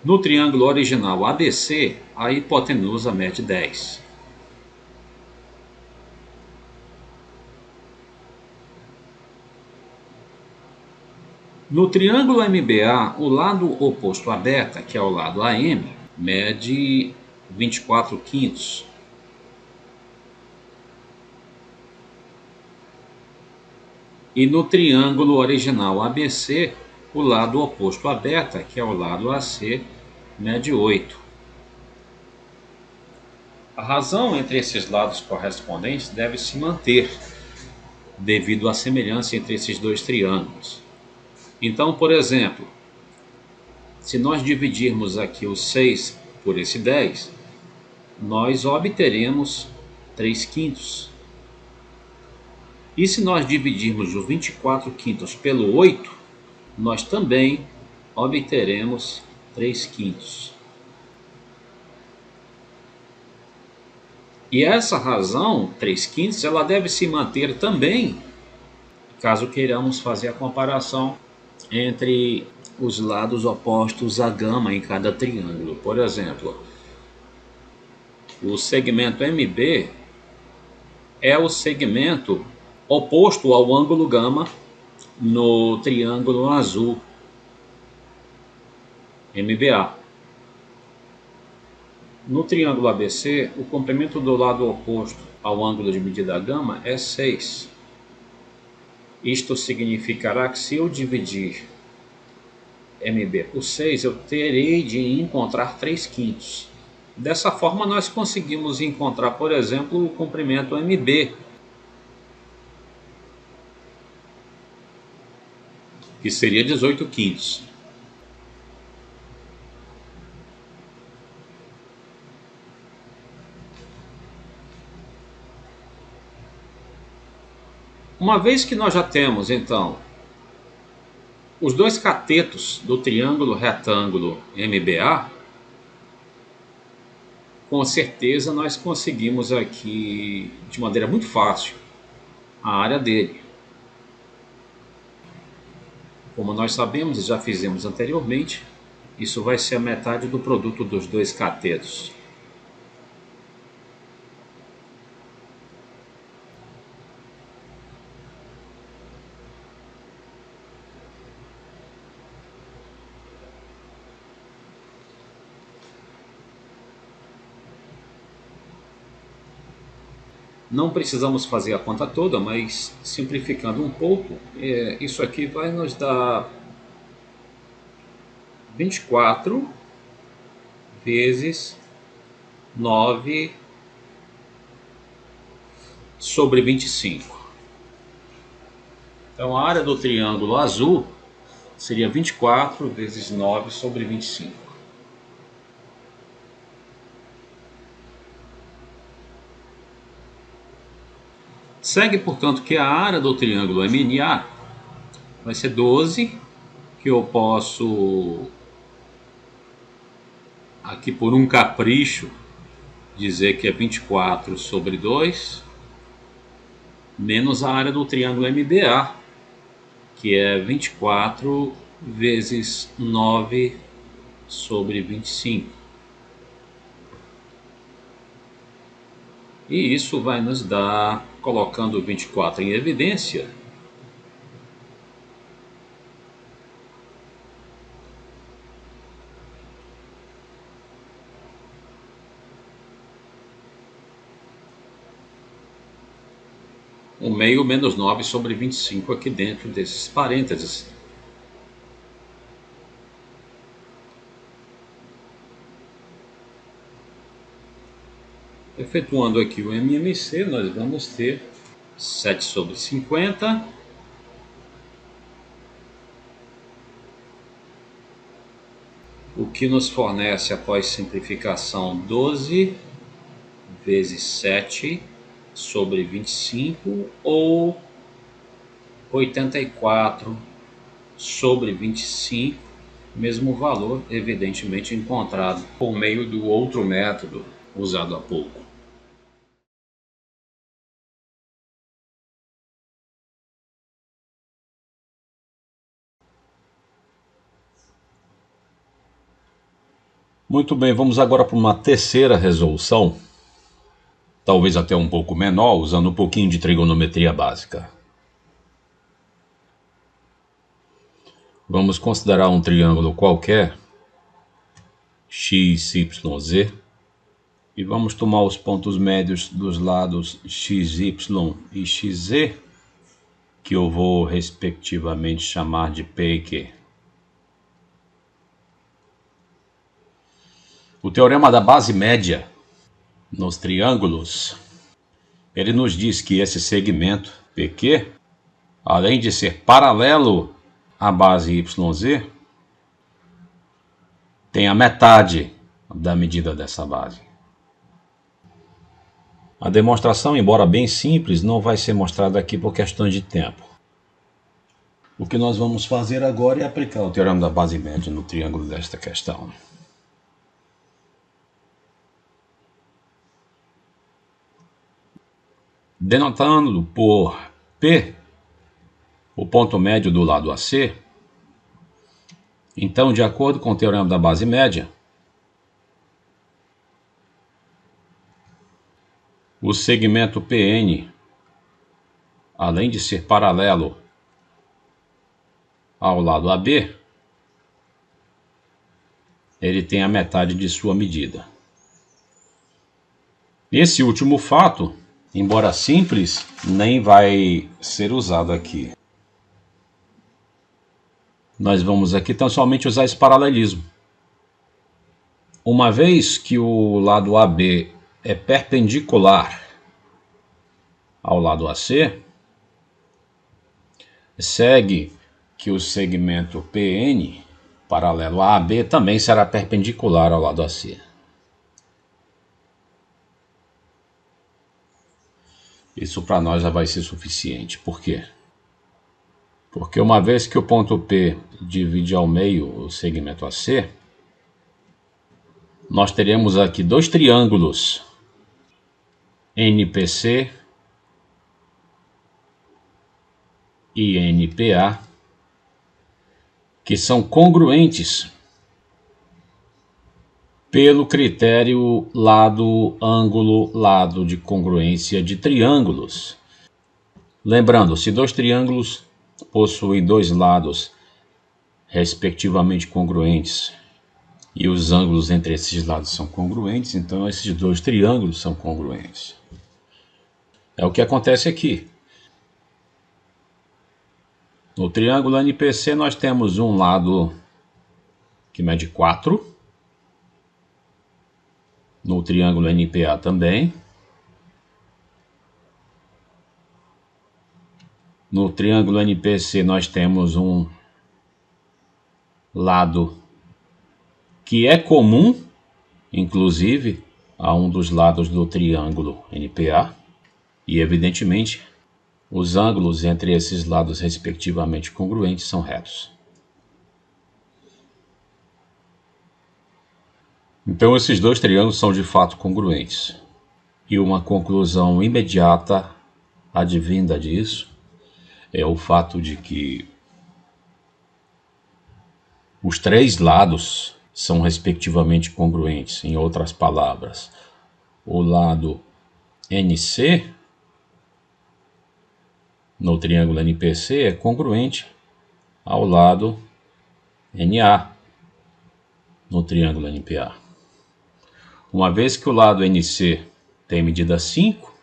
No triângulo original ABC, a hipotenusa mede 10. No triângulo MBA, o lado oposto a beta, que é o lado AM, mede 24 quintos. E no triângulo original ABC, o lado oposto a beta, que é o lado AC, mede 8. A razão entre esses lados correspondentes deve se manter, devido à semelhança entre esses dois triângulos. Então, por exemplo, se nós dividirmos aqui o 6 por esse 10, nós obteremos 3 quintos. E se nós dividirmos o 24 quintos pelo 8, nós também obteremos 3 quintos. E essa razão, 3 quintos, ela deve se manter também, caso queiramos fazer a comparação entre os lados opostos à gama em cada triângulo. Por exemplo, o segmento MB é o segmento oposto ao ângulo gama no triângulo azul MBA. No triângulo ABC, o comprimento do lado oposto ao ângulo de medida gama é 6. Isto significará que se eu dividir MB por 6, eu terei de encontrar 3 quintos. Dessa forma, nós conseguimos encontrar, por exemplo, o comprimento MB, que seria 18 quintos. Uma vez que nós já temos, então, os dois catetos do triângulo retângulo MBA, com certeza nós conseguimos aqui, de maneira muito fácil, a área dele. Como nós sabemos e já fizemos anteriormente, isso vai ser a metade do produto dos dois catetos. Não precisamos fazer a conta toda, mas simplificando um pouco, isso aqui vai nos dar 24 vezes 9 sobre 25. Então a área do triângulo azul seria 24 vezes 9 sobre 25. Segue, portanto, que a área do triângulo MNA vai ser 12, que eu posso, aqui por um capricho, dizer que é 24 sobre 2, menos a área do triângulo MBA, que é 24 vezes 9 sobre 25. E isso vai nos dar, colocando 24 em evidência, o meio menos 9 sobre 25 aqui dentro desses parênteses. Efetuando aqui o MMC, nós vamos ter 7 sobre 50, o que nos fornece, após simplificação, 12 vezes 7 sobre 25, ou, 84/25, mesmo valor, evidentemente, encontrado por meio do outro método usado há pouco. Muito bem, vamos agora para uma terceira resolução, talvez até um pouco menor, usando um pouquinho de trigonometria básica. Vamos considerar um triângulo qualquer, x, y, z, e vamos tomar os pontos médios dos lados x, y e xz, que eu vou respectivamente chamar de P e Q. O teorema da base média nos triângulos, ele nos diz que esse segmento PQ, além de ser paralelo à base YZ, tem a metade da medida dessa base. A demonstração, embora bem simples, não vai ser mostrada aqui por questões de tempo. O que nós vamos fazer agora é aplicar o teorema da base média no triângulo desta questão. Denotando por P o ponto médio do lado AC, então, de acordo com o teorema da base média, o segmento PN, além de ser paralelo ao lado AB, ele tem a metade de sua medida. Esse último fato, embora simples, nem vai ser usado aqui. Nós vamos aqui tão somente usar esse paralelismo. Uma vez que o lado AB é perpendicular ao lado AC, segue que o segmento PN, paralelo a AB, também será perpendicular ao lado AC. Isso para nós já vai ser suficiente. Por quê? Porque uma vez que o ponto P divide ao meio o segmento AC, nós teremos aqui dois triângulos NPC e NPA, que são congruentes pelo critério lado de congruência de triângulos. Lembrando, se dois triângulos possuem dois lados respectivamente congruentes e os ângulos entre esses lados são congruentes, então esses dois triângulos são congruentes. É o que acontece aqui. No triângulo NPC nós temos um lado que mede 4, no triângulo NPA também. No triângulo NPC nós temos um lado que é comum, inclusive, a um dos lados do triângulo NPA, e evidentemente os ângulos entre esses lados respectivamente congruentes são retos. Então esses dois triângulos são de fato congruentes. E uma conclusão imediata advinda disso é o fato de que os três lados são respectivamente congruentes. Em outras palavras, o lado NC no triângulo NPC é congruente ao lado NA no triângulo NPA. Uma vez que o lado NC tem medida 5,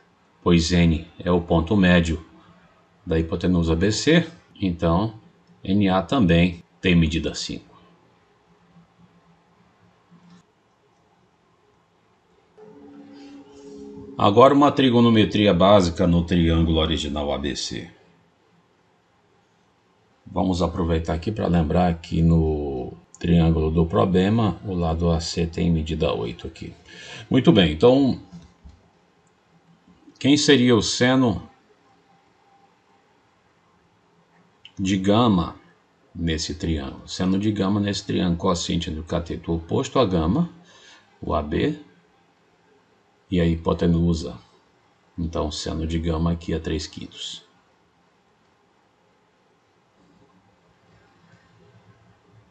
pois N é o ponto médio da hipotenusa BC, então NA também tem medida 5. Agora uma trigonometria básica no triângulo original ABC. Vamos aproveitar aqui para lembrar que no triângulo do problema o lado AC tem medida 8 aqui. Muito bem, então quem seria o seno de gama nesse triângulo. Seno de gama nesse triângulo, cossinte do cateto oposto à gama, o AB, e a hipotenusa. Então, seno de gama aqui é 3/5.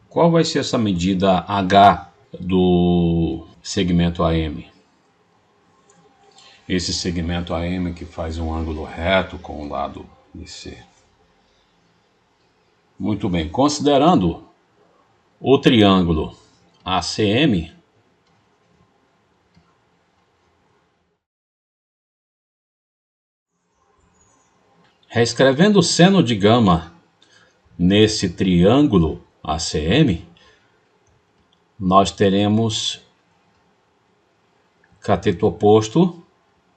Qual vai ser essa medida H do segmento AM? Esse segmento AM que faz um ângulo reto com o lado BC. Muito bem, considerando o triângulo ACM, reescrevendo o seno de gama nesse triângulo ACM, nós teremos cateto oposto,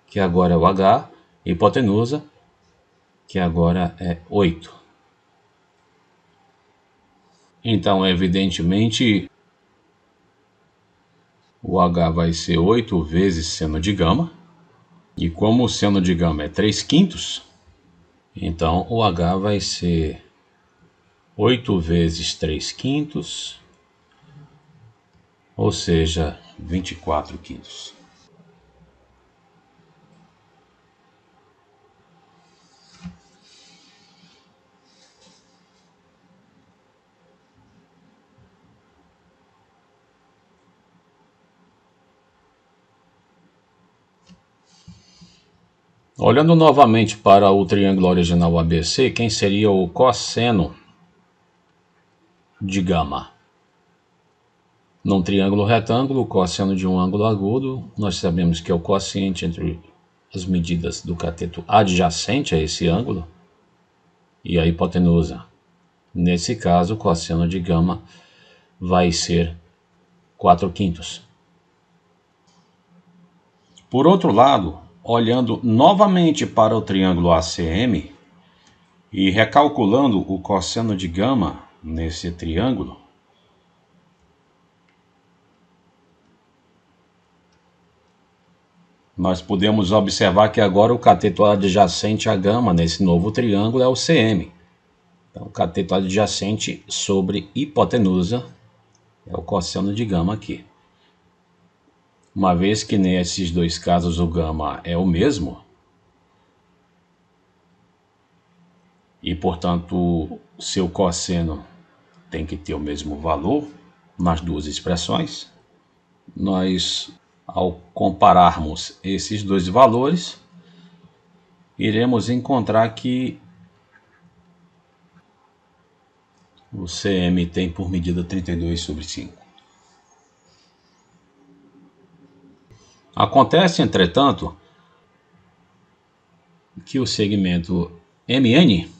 que agora é o H, hipotenusa, que agora é 8. Então, evidentemente, o H vai ser 8 vezes seno de gama, e como o seno de gama é 3/5, então o H vai ser 8 vezes 3/5, ou seja, 24/5. Olhando novamente para o triângulo original ABC, quem seria o cosseno de gama? Num triângulo retângulo, o cosseno de um ângulo agudo, nós sabemos que é o quociente entre as medidas do cateto adjacente a esse ângulo e a hipotenusa. Nesse caso, o cosseno de gama vai ser 4/5. Por outro lado, olhando novamente para o triângulo ACM e recalculando o cosseno de gama nesse triângulo, nós podemos observar que agora o cateto adjacente à gama nesse novo triângulo é o CM. Então, o cateto adjacente sobre hipotenusa é o cosseno de gama aqui. Uma vez que nesses dois casos o gama é o mesmo, e portanto seu cosseno tem que ter o mesmo valor nas duas expressões, nós, ao compararmos esses dois valores, iremos encontrar que o CM tem por medida 32/5. Acontece, entretanto, que o segmento MN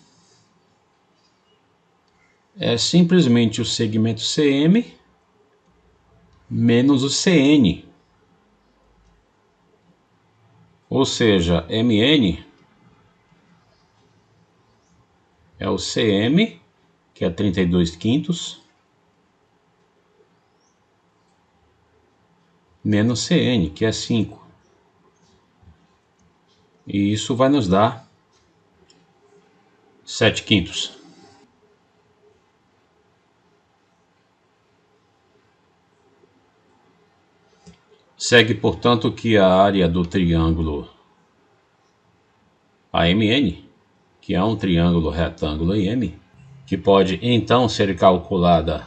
é simplesmente o segmento CM menos o CN. Ou seja, MN é o CM, que é 32/5, menos CN, que é 5. E isso vai nos dar 7/5. Segue, portanto, que a área do triângulo AMN, que é um triângulo retângulo M, que pode então ser calculada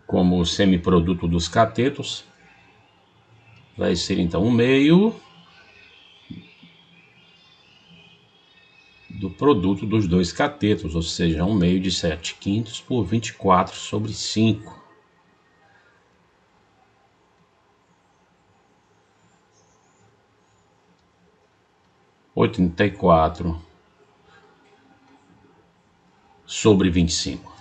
como o semiproduto dos catetos, vai ser então 1/2 do produto dos dois catetos, ou seja, 1/2 de 7/5 por 24/5. 84/25.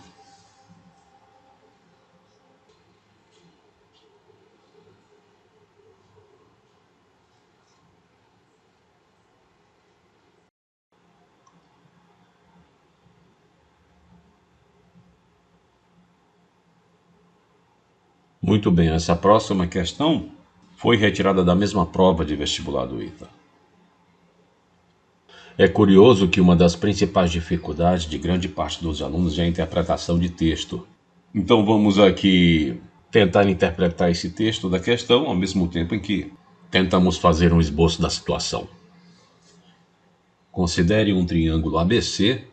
Muito bem, essa próxima questão foi retirada da mesma prova de vestibular do ITA. É curioso que uma das principais dificuldades de grande parte dos alunos é a interpretação de texto. Então vamos aqui tentar interpretar esse texto da questão ao mesmo tempo em que tentamos fazer um esboço da situação. Considere um triângulo ABC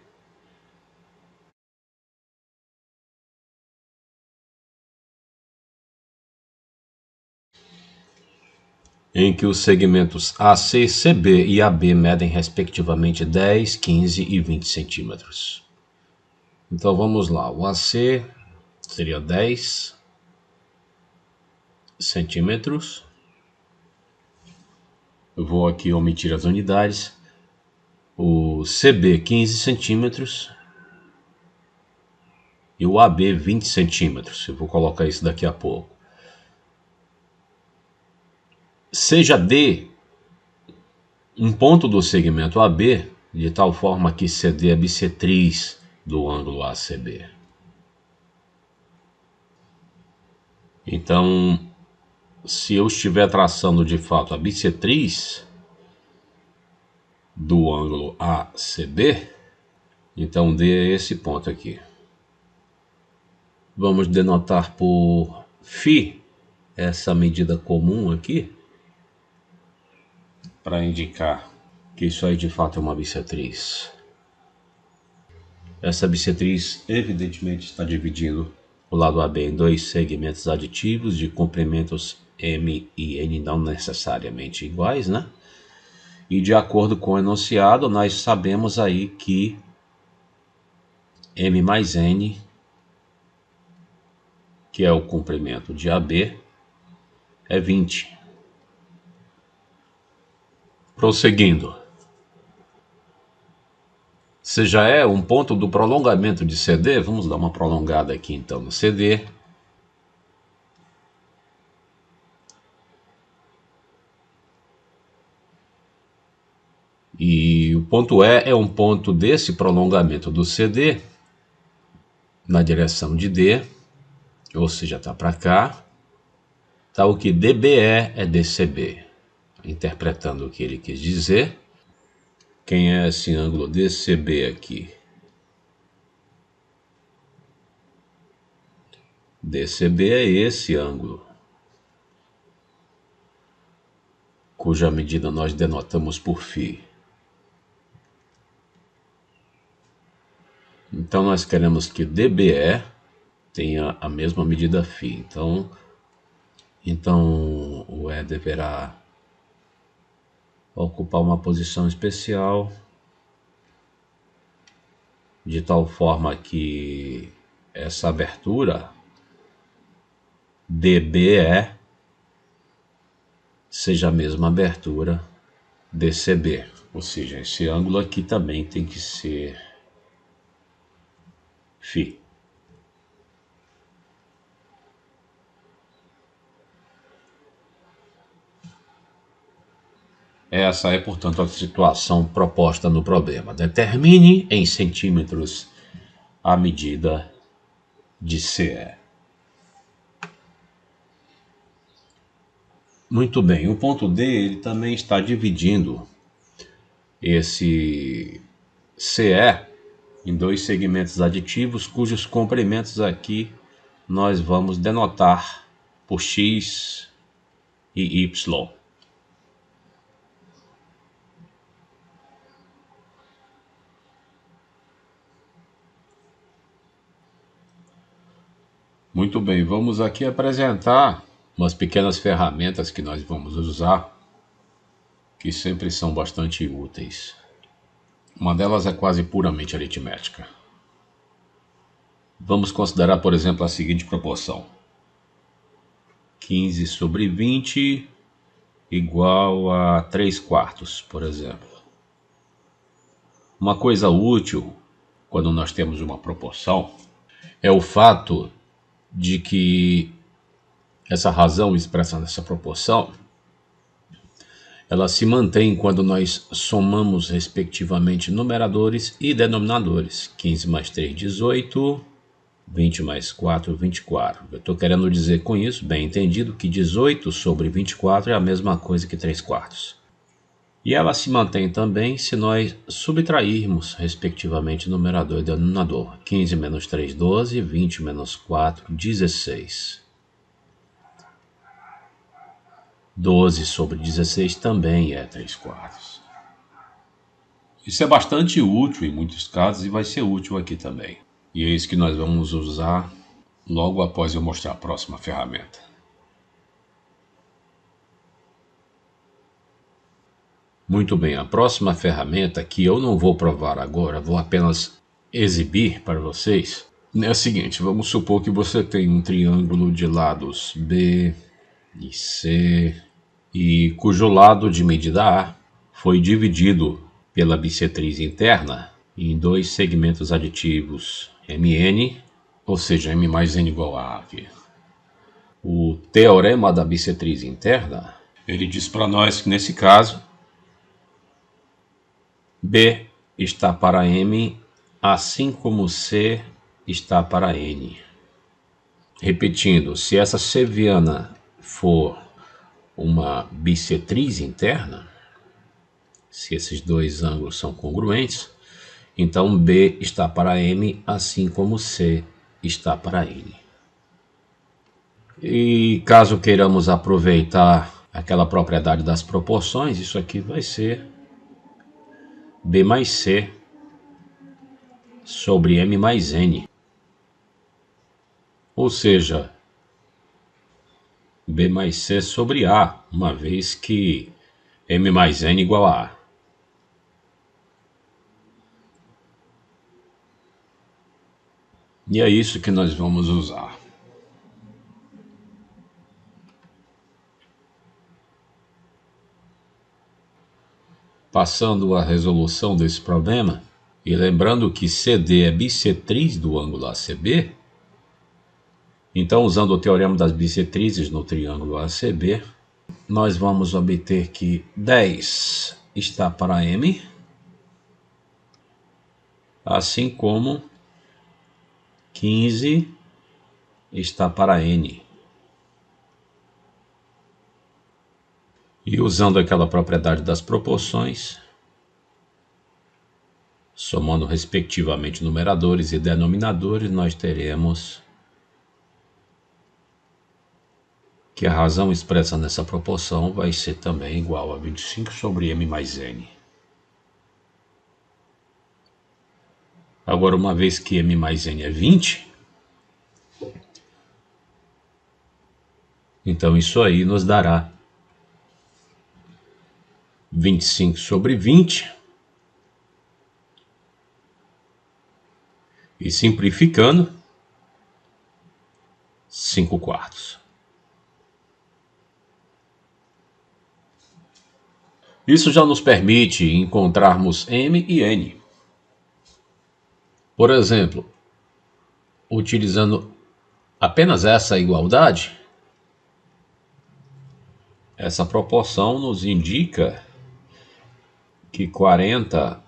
em que os segmentos AC, CB e AB medem respectivamente 10, 15 e 20 centímetros. Então vamos lá, o AC seria 10 centímetros. Eu vou aqui omitir as unidades. O CB 15 centímetros e o AB 20 centímetros. Eu vou colocar isso daqui a pouco. Seja D um ponto do segmento AB, de tal forma que CD é bissetriz do ângulo ACB. Então, se eu estiver traçando de fato a bissetriz do ângulo ACB, então D é esse ponto aqui. Vamos denotar por φ essa medida comum aqui, para indicar que isso aí de fato é uma bissetriz. Essa bissetriz evidentemente está dividindo o lado AB em dois segmentos aditivos de comprimentos M e N não necessariamente iguais, né? E de acordo com o enunciado, nós sabemos aí que M mais N, que é o comprimento de AB, é 20. Prosseguindo. Se já é um ponto do prolongamento de CD, vamos dar uma prolongada aqui então no CD. E o ponto E é um ponto desse prolongamento do CD na direção de D, ou seja, está para cá. Tá o que DBE é DCB. Interpretando o que ele quis dizer. Quem é esse ângulo DCB aqui? DCB é esse ângulo, cuja medida nós denotamos por φ. Então nós queremos que DBE tenha a mesma medida φ. Então o E deverá ocupar uma posição especial, de tal forma que essa abertura DBE seja a mesma abertura DCB. Ou seja, esse ângulo aqui também tem que ser φ. Essa é, portanto, a situação proposta no problema. Determine em centímetros a medida de CE. Muito bem, o ponto D ele também está dividindo esse CE em dois segmentos aditivos, cujos comprimentos aqui nós vamos denotar por X e Y. Muito bem, vamos aqui apresentar umas pequenas ferramentas que nós vamos usar, que sempre são bastante úteis. Uma delas é quase puramente aritmética. Vamos considerar, por exemplo, a seguinte proporção: 15 sobre 20 igual a 3 quartos, por exemplo. Uma coisa útil quando nós temos uma proporção é o fato de que essa razão expressa nessa proporção, ela se mantém quando nós somamos respectivamente numeradores e denominadores. 15 mais 3, 18, 20 mais 4, 24. Eu estou querendo dizer com isso, bem entendido, que 18 sobre 24 é a mesma coisa que 3 quartos. E ela se mantém também se nós subtrairmos, respectivamente, numerador e denominador. 15 menos 3, 12, 20 menos 4, 16. 12 sobre 16 também é 3/4. Isso é bastante útil em muitos casos e vai ser útil aqui também. E é isso que nós vamos usar logo após eu mostrar a próxima ferramenta. Muito bem, a próxima ferramenta, que eu não vou provar agora, vou apenas exibir para vocês, é a seguinte: vamos supor que você tem um triângulo de lados B e C, e cujo lado de medida A foi dividido pela bissetriz interna em dois segmentos aditivos MN, ou seja, M mais N igual a A aqui. O teorema da bissetriz interna, ele diz para nós que nesse caso B está para M, assim como C está para N. Repetindo, se essa seviana for uma bissetriz interna, se esses dois ângulos são congruentes, então B está para M, assim como C está para N. E caso queiramos aproveitar aquela propriedade das proporções, isso aqui vai ser B mais C sobre M mais N. Ou seja, B mais C sobre A, uma vez que M mais N igual a A. E é isso que nós vamos usar. Passando a resolução desse problema, e lembrando que CD é bissetriz do ângulo ACB, então, usando o teorema das bissetrizes no triângulo ACB, nós vamos obter que 10 está para M, assim como 15 está para N. E usando aquela propriedade das proporções, somando respectivamente numeradores e denominadores, nós teremos que a razão expressa nessa proporção vai ser também igual a 25 sobre M mais N. Agora, uma vez que M mais N é 20, então isso aí nos dará 25 sobre 20, e simplificando, 5/4. Isso já nos permite encontrarmos M e N. Por exemplo, utilizando apenas essa igualdade, essa proporção nos indica que 40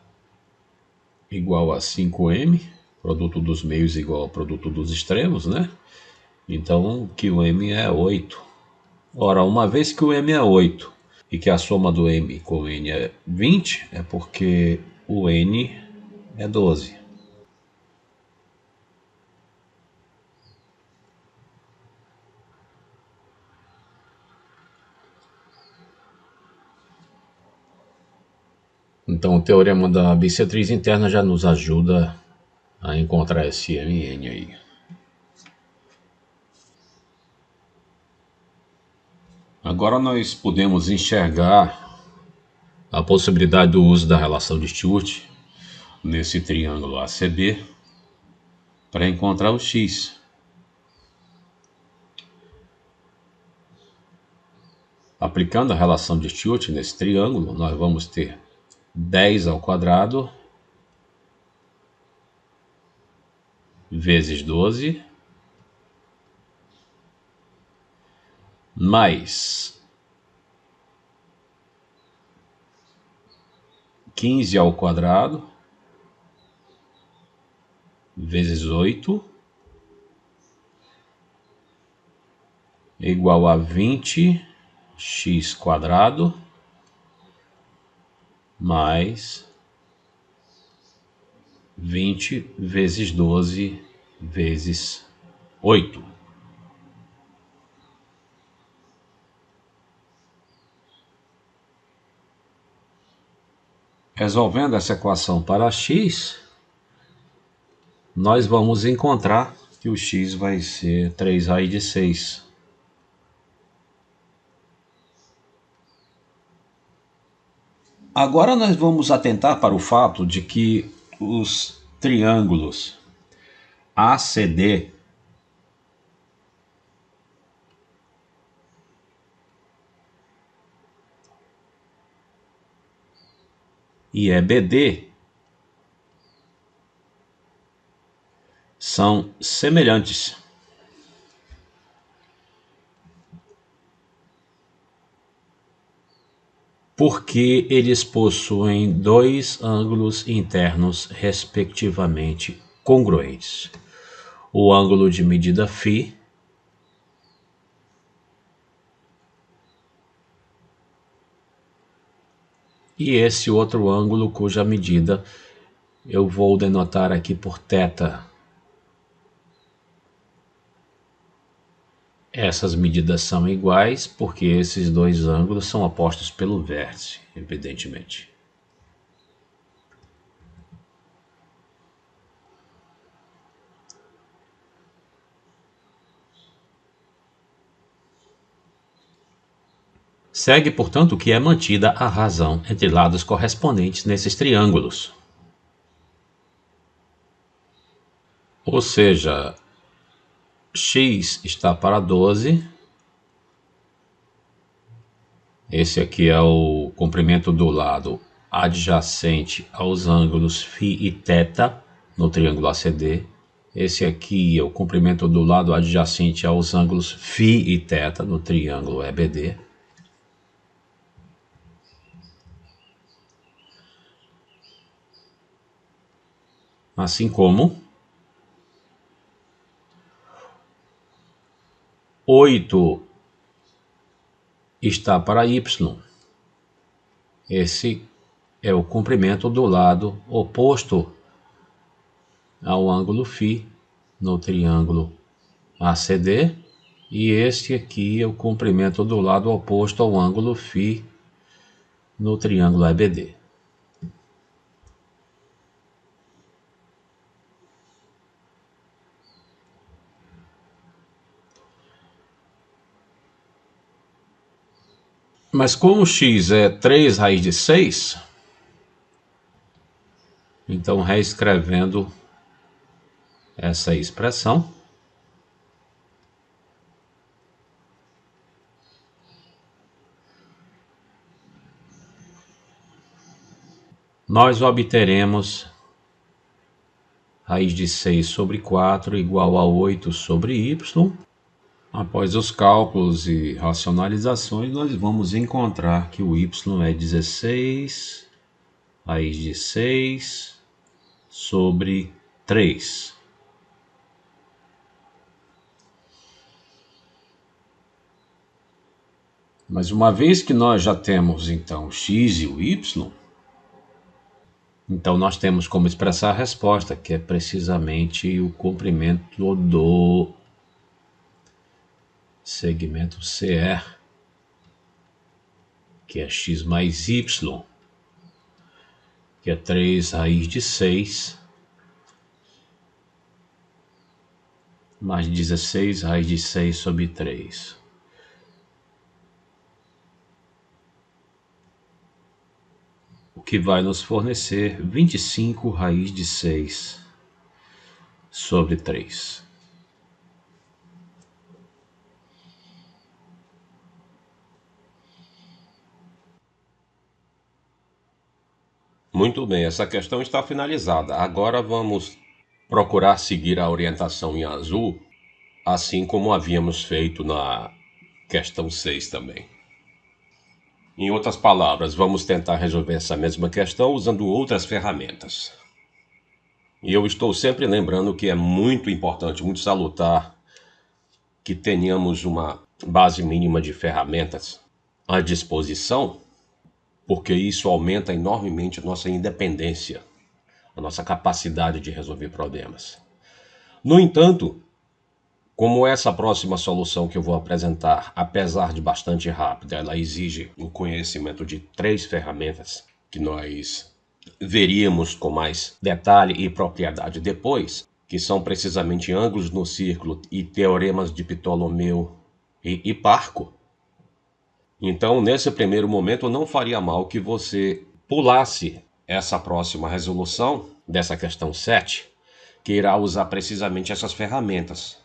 igual a 5M, produto dos meios igual ao produto dos extremos, né? Então, que o M é 8. Ora, uma vez que o M é 8 e que a soma do M com o N é 20, é porque o N é 12. Então, o teorema da bissetriz interna já nos ajuda a encontrar esse M e N aí. Agora nós podemos enxergar a possibilidade do uso da relação de Stewart nesse triângulo ACB para encontrar o x. Aplicando a relação de Stewart nesse triângulo, nós vamos ter 10 ao quadrado vezes 12 mais 15 ao quadrado vezes 8 igual a 20x² mais 20 vezes 12 vezes 8. Resolvendo essa equação para x, nós vamos encontrar que o x vai ser 3 raiz de 6. Agora nós vamos atentar para o fato de que os triângulos ACD e EBD são semelhantes. Porque eles possuem dois ângulos internos respectivamente congruentes. O ângulo de medida φ e esse outro ângulo cuja medida eu vou denotar aqui por θ. Essas medidas são iguais porque esses dois ângulos são opostos pelo vértice, evidentemente. Segue, portanto, que é mantida a razão entre lados correspondentes nesses triângulos. Ou seja, x está para 12. Esse aqui é o comprimento do lado adjacente aos ângulos φ e θ no triângulo ACD. Esse aqui é o comprimento do lado adjacente aos ângulos φ e θ no triângulo EBD. Assim como 8 está para y. Esse é o comprimento do lado oposto ao ângulo φ no triângulo ACD. E este aqui é o comprimento do lado oposto ao ângulo φ no triângulo EBD. Mas como x é 3 raiz de 6, então reescrevendo essa expressão, nós obteremos raiz de 6 sobre 4 igual a 8 sobre y. Após os cálculos e racionalizações, nós vamos encontrar que o y é 16 raiz de 6 sobre 3. Mas uma vez que nós já temos então o x e o y, então nós temos como expressar a resposta, que é precisamente o comprimento do segmento CR, que é x mais y, que é 3 raiz de 6, mais 16 raiz de 6 sobre 3. O que vai nos fornecer 25 raiz de 6 sobre 3. Muito bem, essa questão está finalizada. Agora vamos procurar seguir a orientação em azul, assim como havíamos feito na questão 6 também. Em outras palavras, vamos tentar resolver essa mesma questão usando outras ferramentas. E eu estou sempre lembrando que é muito importante, muito salutar, que tenhamos uma base mínima de ferramentas à disposição, porque isso aumenta enormemente a nossa independência, a nossa capacidade de resolver problemas. No entanto, como essa próxima solução que eu vou apresentar, apesar de bastante rápida, ela exige o conhecimento de 3 ferramentas que nós veríamos com mais detalhe e propriedade depois, que são precisamente ângulos no círculo e teoremas de Ptolomeu e Hiparco. Então, nesse primeiro momento, não faria mal que você pulasse essa próxima resolução dessa questão 7, que irá usar precisamente essas ferramentas.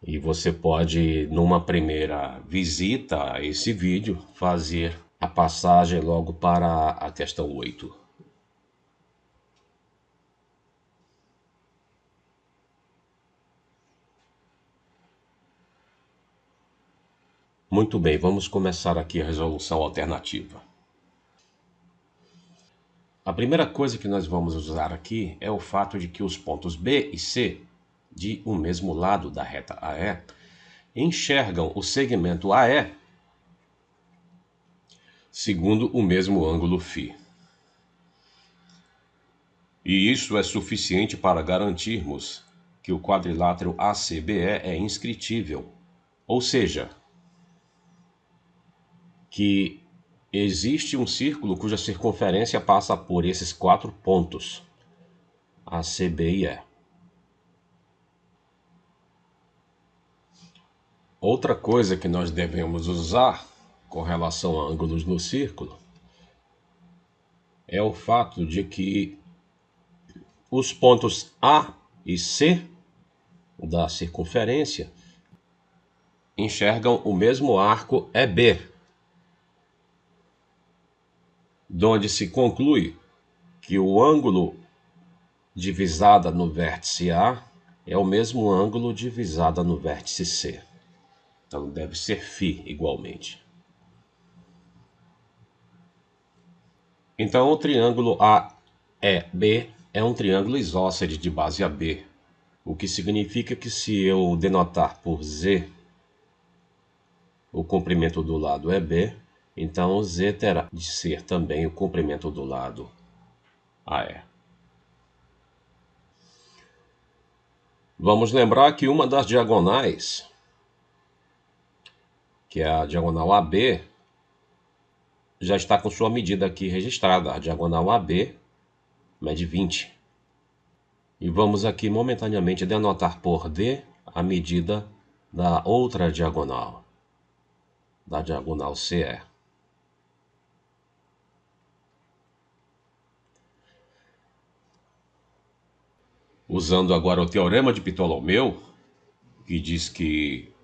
E você pode, numa primeira visita a esse vídeo, fazer a passagem logo para a questão 8. Muito bem, vamos começar aqui a resolução alternativa. A primeira coisa que nós vamos usar aqui é o fato de que os pontos B e C, de um mesmo lado da reta AE, enxergam o segmento AE segundo o mesmo ângulo φ. E isso é suficiente para garantirmos que o quadrilátero ACBE é inscritível, ou seja, que existe um círculo cuja circunferência passa por esses 4 pontos, AC, B e E. Outra coisa que nós devemos usar com relação a ângulos no círculo é o fato de que os pontos A e C da circunferência enxergam o mesmo arco EB, donde se conclui que o ângulo divisada no vértice A é o mesmo ângulo divisada no vértice C. Então deve ser φ igualmente. Então o triângulo AEB é um triângulo isósceles de base AB, o que significa que se eu denotar por Z o comprimento do lado EB, então o Z terá de ser também o comprimento do lado AE. Vamos lembrar que uma das diagonais, que é a diagonal AB, já está com sua medida aqui registrada. A diagonal AB mede 20. E vamos aqui momentaneamente denotar por D a medida da outra diagonal, da diagonal CE. Usando agora o teorema de Ptolomeu, que diz que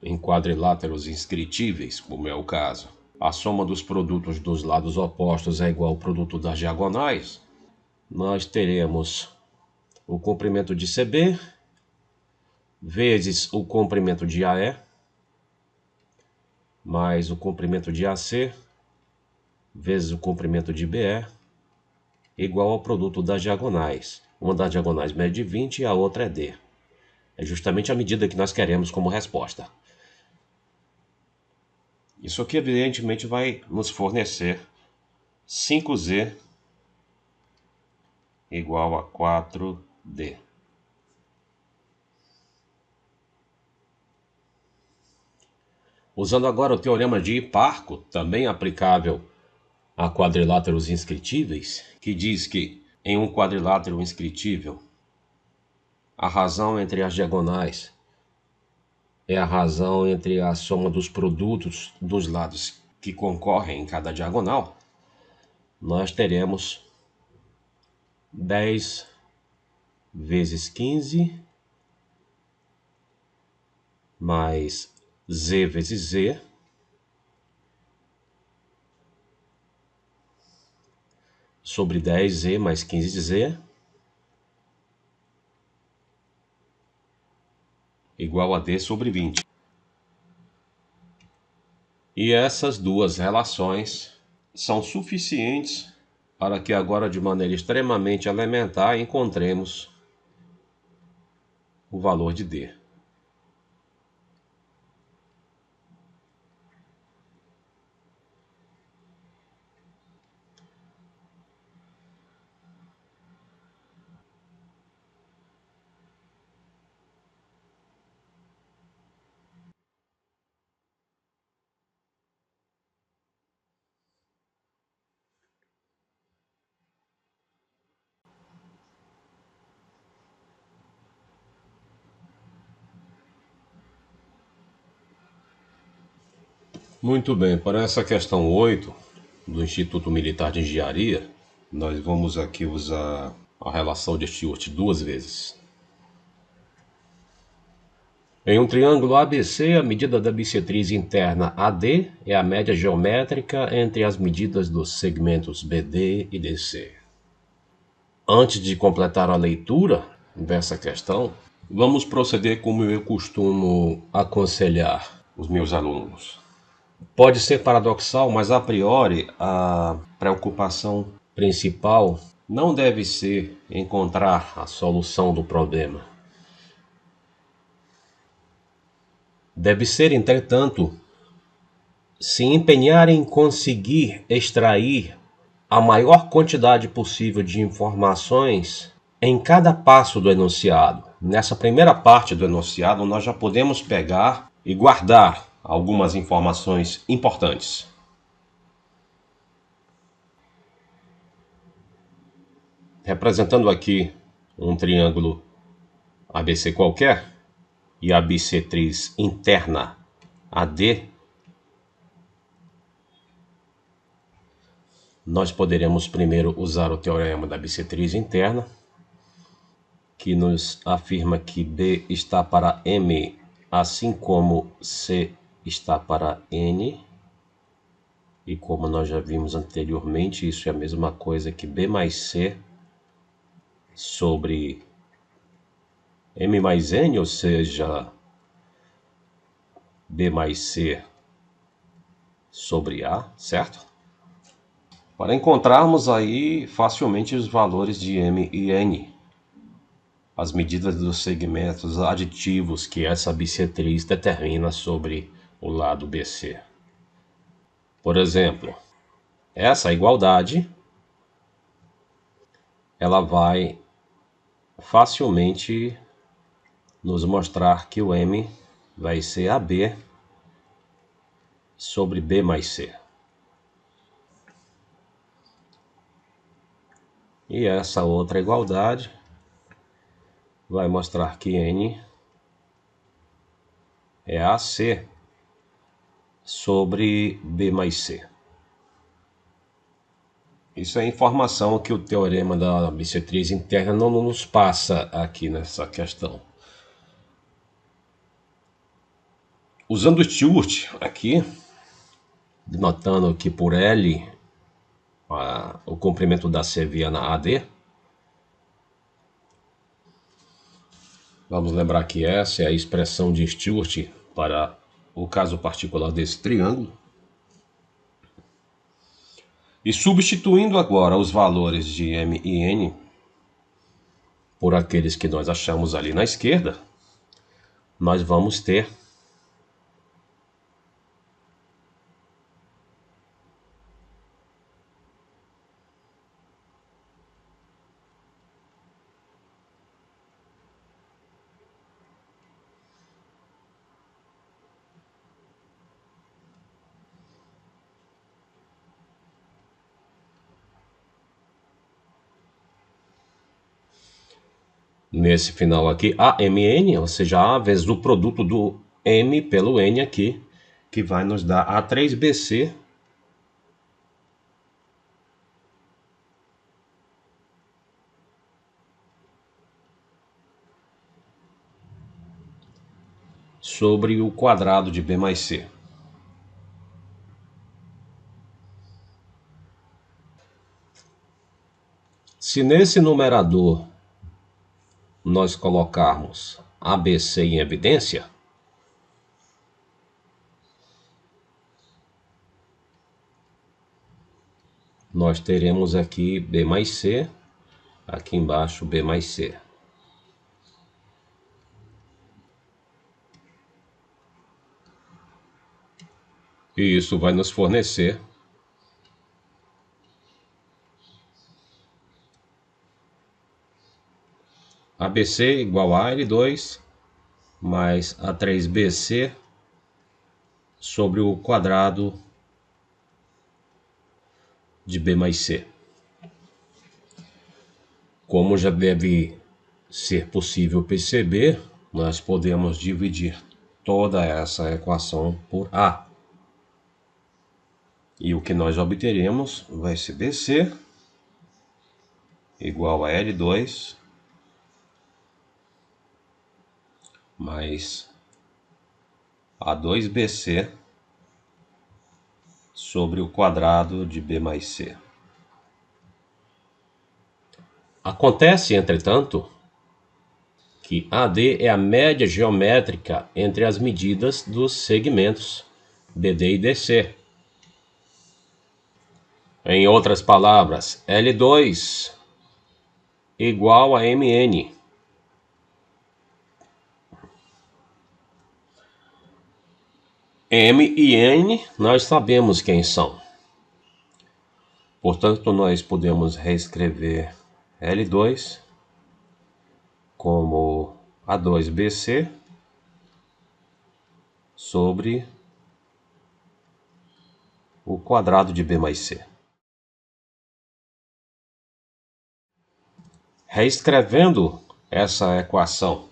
em quadriláteros inscritíveis, como é o caso, a soma dos produtos dos lados opostos é igual ao produto das diagonais, nós teremos o comprimento de CB vezes o comprimento de AE mais o comprimento de AC vezes o comprimento de BE igual ao produto das diagonais. Uma das diagonais mede 20 e a outra é D. É justamente a medida que nós queremos como resposta. Isso aqui evidentemente vai nos fornecer 5Z igual a 4D. Usando agora o teorema de Hiparco, também aplicável a quadriláteros inscritíveis, que diz que em um quadrilátero inscritível, a razão entre as diagonais é a razão entre a soma dos produtos dos lados que concorrem em cada diagonal, nós teremos 10 vezes 15 mais Z vezes Z sobre 10Z mais 15Z igual a D sobre 20. E essas duas relações são suficientes para que agora, de maneira extremamente elementar, encontremos o valor de D. Muito bem, para essa questão 8 do Instituto Militar de Engenharia, nós vamos aqui usar a relação de Stewart duas vezes. Em um triângulo ABC, a medida da bissetriz interna AD é a média geométrica entre as medidas dos segmentos BD e DC. Antes de completar a leitura dessa questão, vamos proceder como eu costumo aconselhar os meus alunos. Pode ser paradoxal, mas a priori a preocupação principal não deve ser encontrar a solução do problema. Deve ser, entretanto, se empenhar em conseguir extrair a maior quantidade possível de informações em cada passo do enunciado. Nessa primeira parte do enunciado, nós já podemos pegar e guardar algumas informações importantes. Representando aqui um triângulo ABC qualquer e a bissetriz interna AD, nós poderemos primeiro usar o teorema da bissetriz interna, que nos afirma que B está para M, assim como C está para N. E como nós já vimos anteriormente, isso é a mesma coisa que B mais C sobre M mais N, ou seja, B mais C sobre A, certo? Para encontrarmos aí facilmente os valores de M e N, as medidas dos segmentos aditivos que essa bissetriz determina sobre o lado BC. Por exemplo, essa igualdade, ela vai facilmente nos mostrar que o M vai ser AB sobre B mais C. E essa outra igualdade vai mostrar que N é AC sobre B mais C. Isso é informação que o teorema da bissetriz interna não nos passa aqui nessa questão. Usando o Stewart aqui, denotando que por L o comprimento da C via na AD, vamos lembrar que essa é a expressão de Stewart para o caso particular desse triângulo. E substituindo agora os valores de M e N por aqueles que nós achamos ali na esquerda, nós vamos ter nesse final aqui AMN, ou seja, A vezes o produto do M pelo N aqui, que vai nos dar A3BC sobre o quadrado de B mais C. Se nesse numerador nós colocarmos ABC em evidência, nós teremos aqui B mais C, aqui embaixo B mais C. E isso vai nos fornecer ABC igual a L2 mais A3BC sobre o quadrado de B mais C. Como já deve ser possível perceber, nós podemos dividir toda essa equação por A. E o que nós obteremos vai ser BC igual a L2 mais A2BC sobre o quadrado de B mais C. Acontece, entretanto, que AD é a média geométrica entre as medidas dos segmentos BD e DC. Em outras palavras, L2 igual a MN. M e N nós sabemos quem são. Portanto, nós podemos reescrever L2 como A2BC sobre o quadrado de B mais C. Reescrevendo essa equação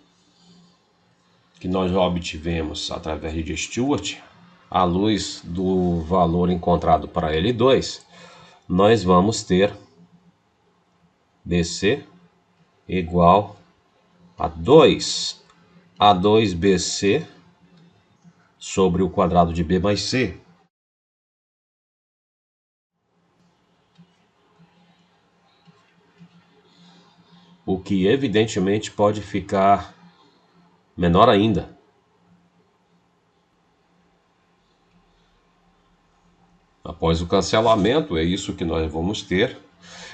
que nós obtivemos através de Stewart, à luz do valor encontrado para L2, nós vamos ter BC igual a 2 A2BC sobre o quadrado de B mais C. O que evidentemente pode ficar menor ainda. Após o cancelamento, é isso que nós vamos ter.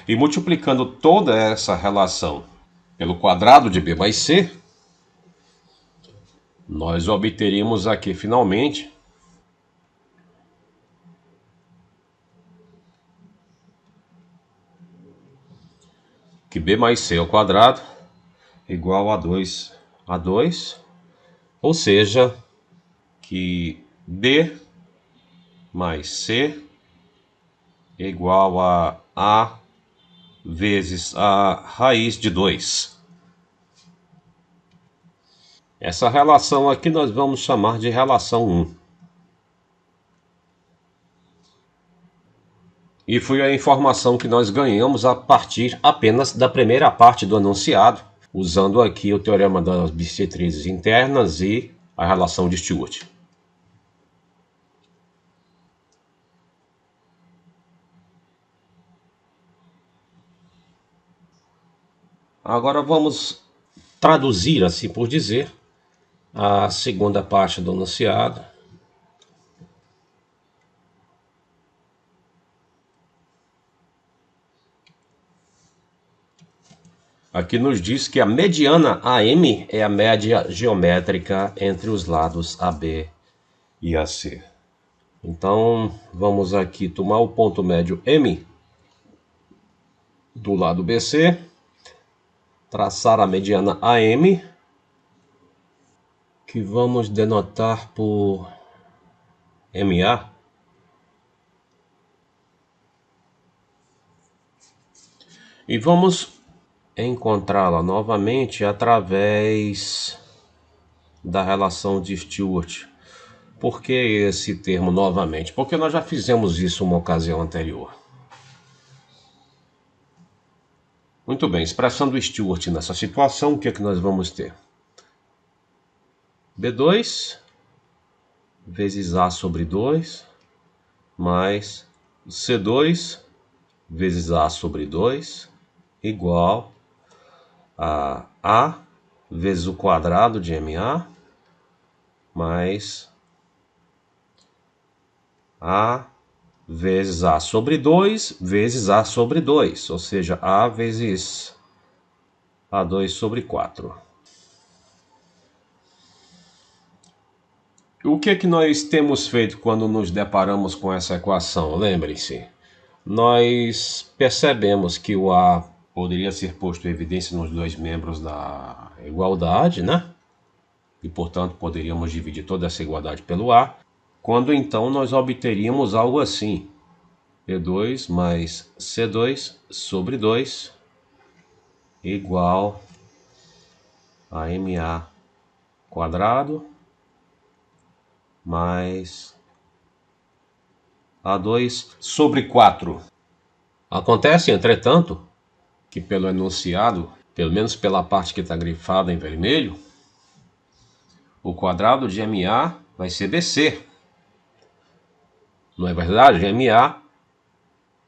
E multiplicando toda essa relação pelo quadrado de B mais C, nós obteríamos aqui finalmente que B mais C ao quadrado igual a 2 a 2, ou seja, que B mais C igual a vezes a raiz de 2. Essa relação aqui nós vamos chamar de relação 1. E foi a informação que nós ganhamos a partir apenas da primeira parte do enunciado, usando aqui o teorema das bissetrizes internas e a relação de Stewart. Agora vamos traduzir, assim por dizer, a segunda parte do enunciado. Aqui nos diz que a mediana AM é a média geométrica entre os lados AB e AC. Então, vamos aqui tomar o ponto médio M do lado BC, traçar a mediana AM, que vamos denotar por MA. E vamos encontrá-la novamente através da relação de Stewart. Por que esse termo novamente? Porque nós já fizemos isso uma ocasião anterior. Muito bem, expressando Stewart nessa situação, o que é que nós vamos ter? B2 vezes A sobre 2 mais C2 vezes A sobre 2 igual a A vezes o quadrado de MA mais A vezes A sobre 2 vezes A sobre 2, ou seja, A vezes A2 sobre 4. O que é que nós temos feito quando nos deparamos com essa equação? Lembrem-se, nós percebemos que o A poderia ser posto em evidência nos dois membros da igualdade, né? E, portanto, poderíamos dividir toda essa igualdade pelo A, quando então nós obteríamos algo assim: P2 mais C2 sobre 2 igual a MA quadrado mais A2 sobre 4. Acontece, entretanto, que pelo enunciado, pelo menos pela parte que está grifada em vermelho, o quadrado de MA vai ser BC. Não é verdade? MA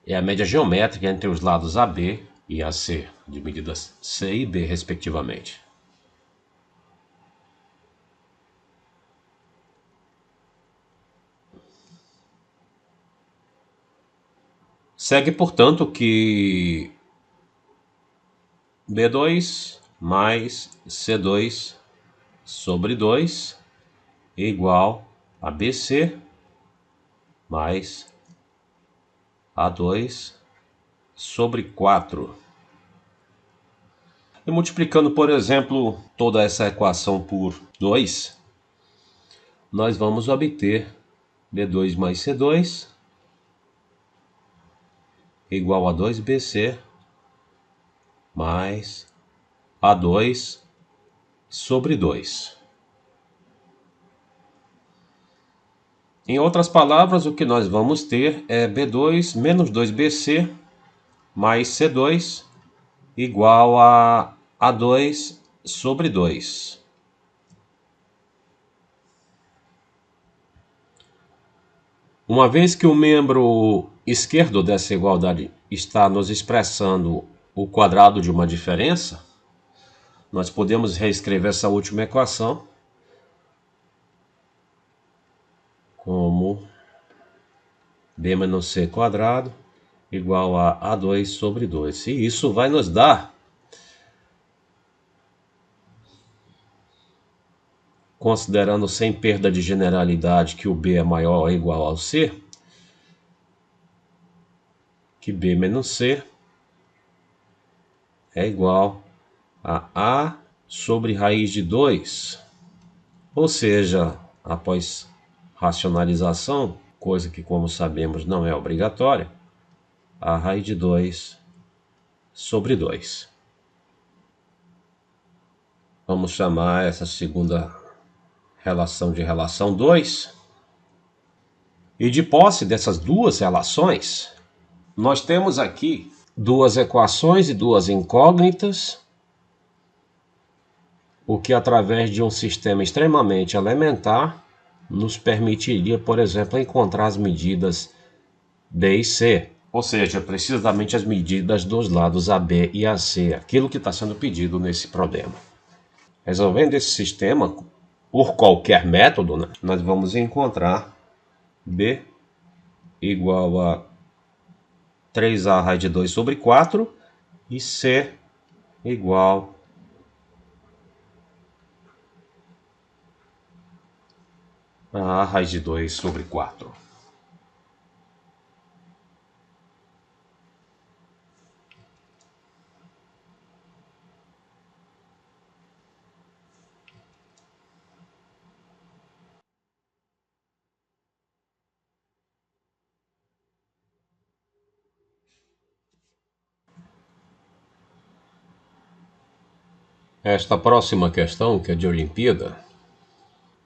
é a média geométrica entre os lados AB e AC, de medidas C e B, respectivamente. Segue, portanto, que B2 mais C2 sobre 2 é igual a BC mais A2 sobre 4. E multiplicando, por exemplo, toda essa equação por 2, nós vamos obter B2 mais C2 igual a 2BC mais A2 sobre 2. Em outras palavras, o que nós vamos ter é B2 menos 2BC mais C2 igual a A2 sobre 2. Uma vez que o membro esquerdo dessa igualdade está nos expressando o quadrado de uma diferença, nós podemos reescrever essa última equação como B menos C quadrado igual a A2 sobre 2. E isso vai nos dar, considerando sem perda de generalidade que o B é maior ou igual ao C, que B menos C é igual a A sobre raiz de 2. Ou seja, após racionalização, coisa que, como sabemos, não é obrigatória, a raiz de 2 sobre 2. Vamos chamar essa segunda relação de relação 2. E de posse dessas duas relações, nós temos aqui duas equações e duas incógnitas, o que através de um sistema extremamente elementar nos permitiria, por exemplo, encontrar as medidas B e C, ou seja, precisamente as medidas dos lados AB e AC, aquilo que está sendo pedido nesse problema. Resolvendo esse sistema por qualquer método, né, nós vamos encontrar B igual a 3A raiz de 2 sobre 4 e C igual a A raiz de 2 sobre 4. Esta próxima questão, que é de Olimpíada,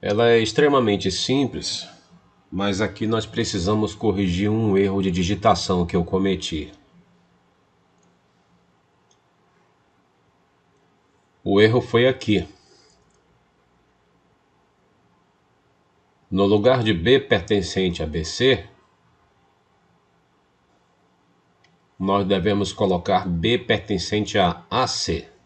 ela é extremamente simples, mas aqui nós precisamos corrigir um erro de digitação que eu cometi. O erro foi aqui. No lugar de B pertencente a BC, nós devemos colocar B pertencente a AC.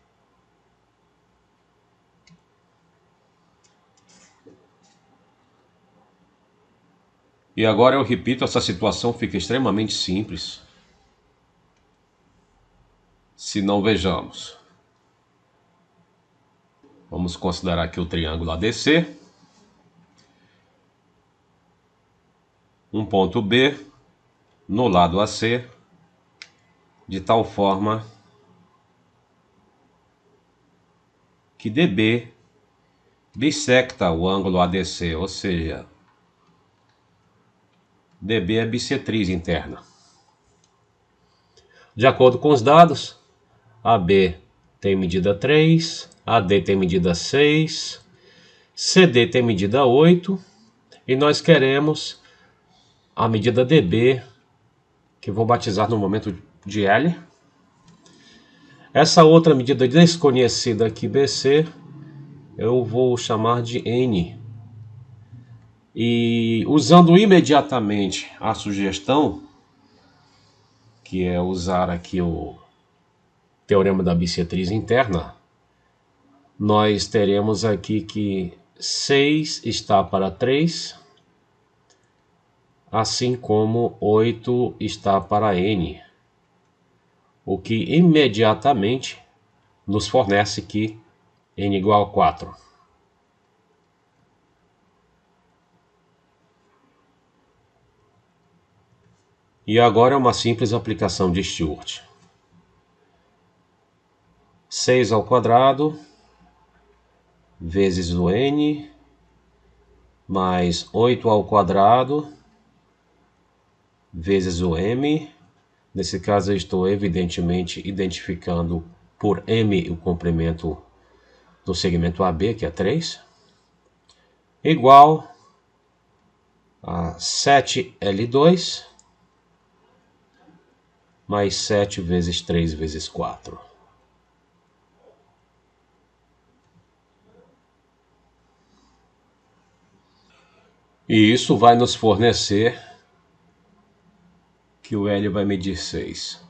E agora eu repito, essa situação fica extremamente simples. Se não, vejamos. Vamos considerar aqui o triângulo ADC. Um ponto B no lado AC, de tal forma que DB bissecta o ângulo ADC, ou seja, DB é bissetriz interna. De acordo com os dados, AB tem medida 3, AD tem medida 6, CD tem medida 8, e nós queremos a medida dB, que eu vou batizar no momento de L. Essa outra medida desconhecida aqui, BC, eu vou chamar de N. E usando imediatamente a sugestão, que é usar aqui o teorema da bissetriz interna, nós teremos aqui que 6 está para 3, assim como 8 está para N, o que imediatamente nos fornece que N igual a 4. E agora é uma simples aplicação de Stewart. 6 ao quadrado vezes o N mais 8 ao quadrado vezes o M. Nesse caso eu estou evidentemente identificando por M o comprimento do segmento AB, que é 3, igual a 7L2 mais 7 vezes 3 vezes 4. E isso vai nos fornecer que o L vai medir 6.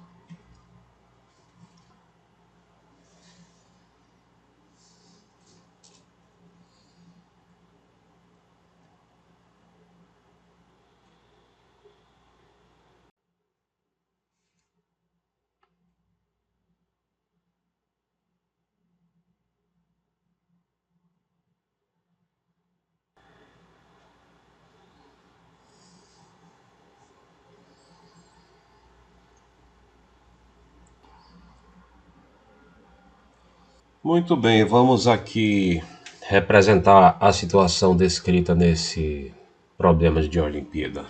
Muito bem, vamos aqui representar a situação descrita nesse problema de Olimpíada.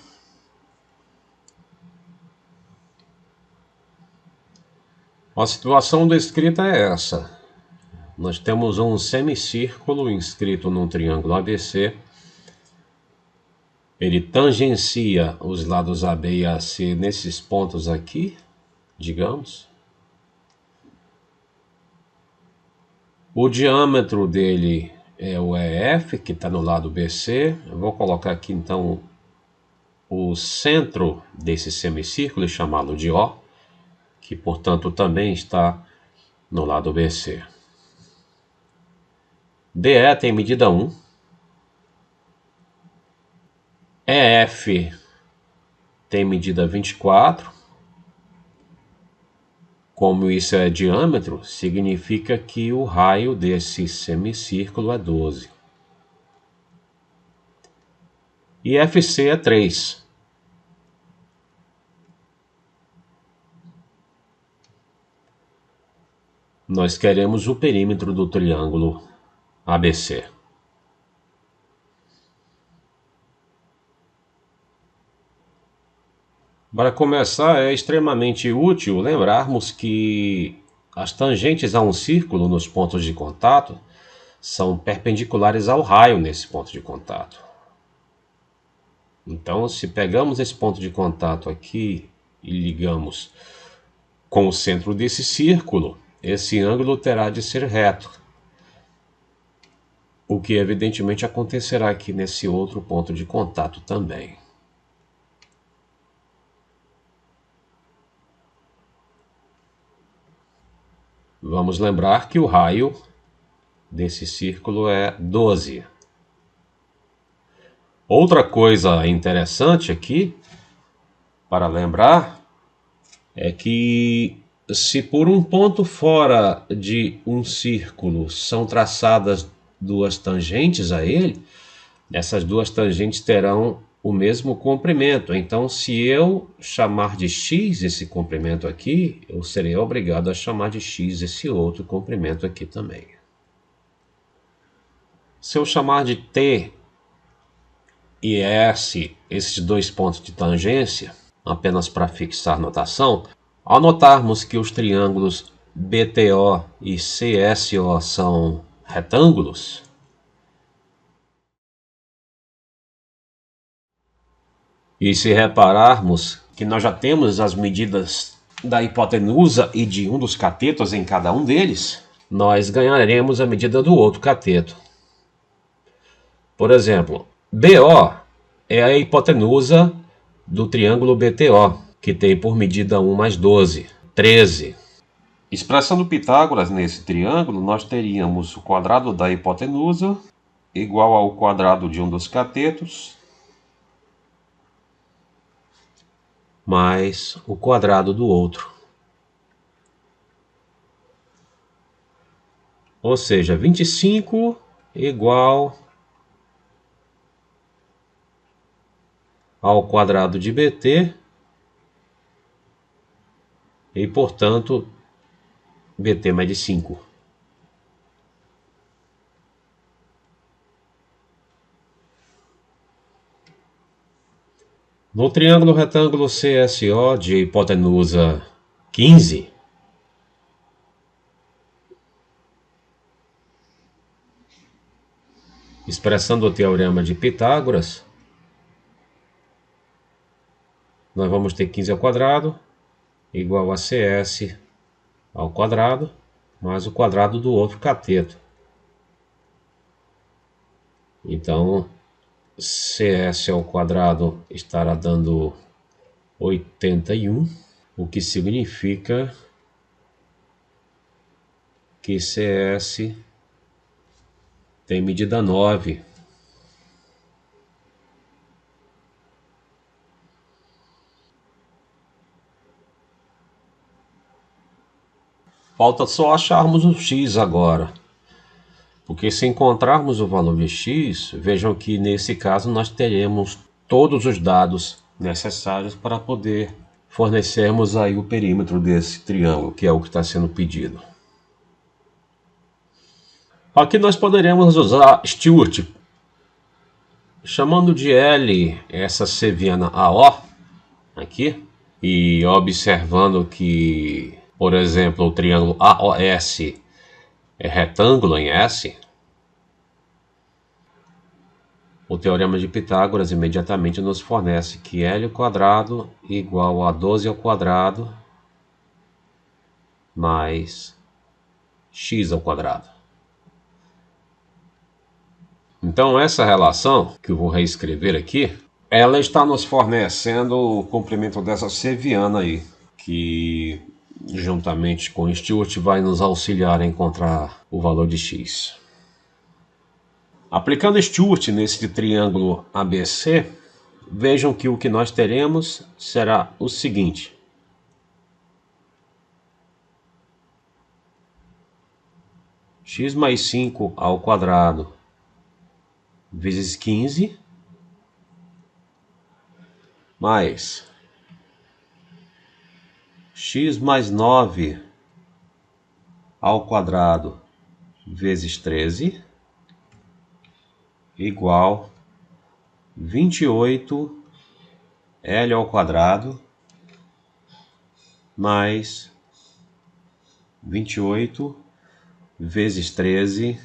A situação descrita é essa. Nós temos um semicírculo inscrito num triângulo ABC. Ele tangencia os lados AB e AC nesses pontos aqui, digamos. O diâmetro dele é o EF, que está no lado BC. Eu vou colocar aqui então o centro desse semicírculo e chamá-lo de O, que portanto também está no lado BC. DE tem medida 1. EF tem medida 24. Como isso é diâmetro, significa que o raio desse semicírculo é 12. E FC é 3. Nós queremos o perímetro do triângulo ABC. Para começar, é extremamente útil lembrarmos que as tangentes a um círculo nos pontos de contato são perpendiculares ao raio nesse ponto de contato. Então, se pegamos esse ponto de contato aqui e ligamos com o centro desse círculo, esse ângulo terá de ser reto, o que evidentemente acontecerá aqui nesse outro ponto de contato também. Vamos lembrar que o raio desse círculo é 12. Outra coisa interessante aqui para lembrar é que se por um ponto fora de um círculo são traçadas duas tangentes a ele, essas duas tangentes terão o mesmo comprimento. Então, se eu chamar de x esse comprimento aqui, eu serei obrigado a chamar de x esse outro comprimento aqui também. Se eu chamar de t e s esses dois pontos de tangência, apenas para fixar notação, ao notarmos que os triângulos BTO e CSO são retângulos, E se repararmos que nós já temos as medidas da hipotenusa e de um dos catetos em cada um deles, nós ganharemos a medida do outro cateto. Por exemplo, BO é a hipotenusa do triângulo BTO, que tem por medida 1 mais 12, 13. Expressando Pitágoras nesse triângulo, nós teríamos o quadrado da hipotenusa igual ao quadrado de um dos catetos, mais o quadrado do outro. Ou seja, 25 igual ao quadrado de BT e, portanto, BT mais de 5. No triângulo retângulo CSO de hipotenusa 15, expressando o teorema de Pitágoras, nós vamos ter 15 ao quadrado igual a CS ao quadrado mais o quadrado do outro cateto. Então, CS ao quadrado estará dando 81, o que significa que CS tem medida 9. Falta só acharmos o x agora. Porque se encontrarmos o valor de x, vejam que nesse caso nós teremos todos os dados necessários para poder fornecermos aí o perímetro desse triângulo, que é o que está sendo pedido. Aqui nós poderemos usar Stewart, chamando de L essa seviana AO, aqui, e observando que, por exemplo, o triângulo AOS é retângulo em S, o teorema de Pitágoras imediatamente nos fornece que L ao quadrado igual a 12 ao quadrado mais x ao quadrado. Então essa relação, que eu vou reescrever aqui, ela está nos fornecendo o complemento dessa seviana aí, que juntamente com Stewart vai nos auxiliar a encontrar o valor de x. Aplicando Stewart nesse triângulo ABC, vejam que o que nós teremos será o seguinte. X mais 5 ao quadrado vezes 15 mais x mais 9 ao quadrado vezes 13 igual 28 L ao quadrado mais 28 vezes 13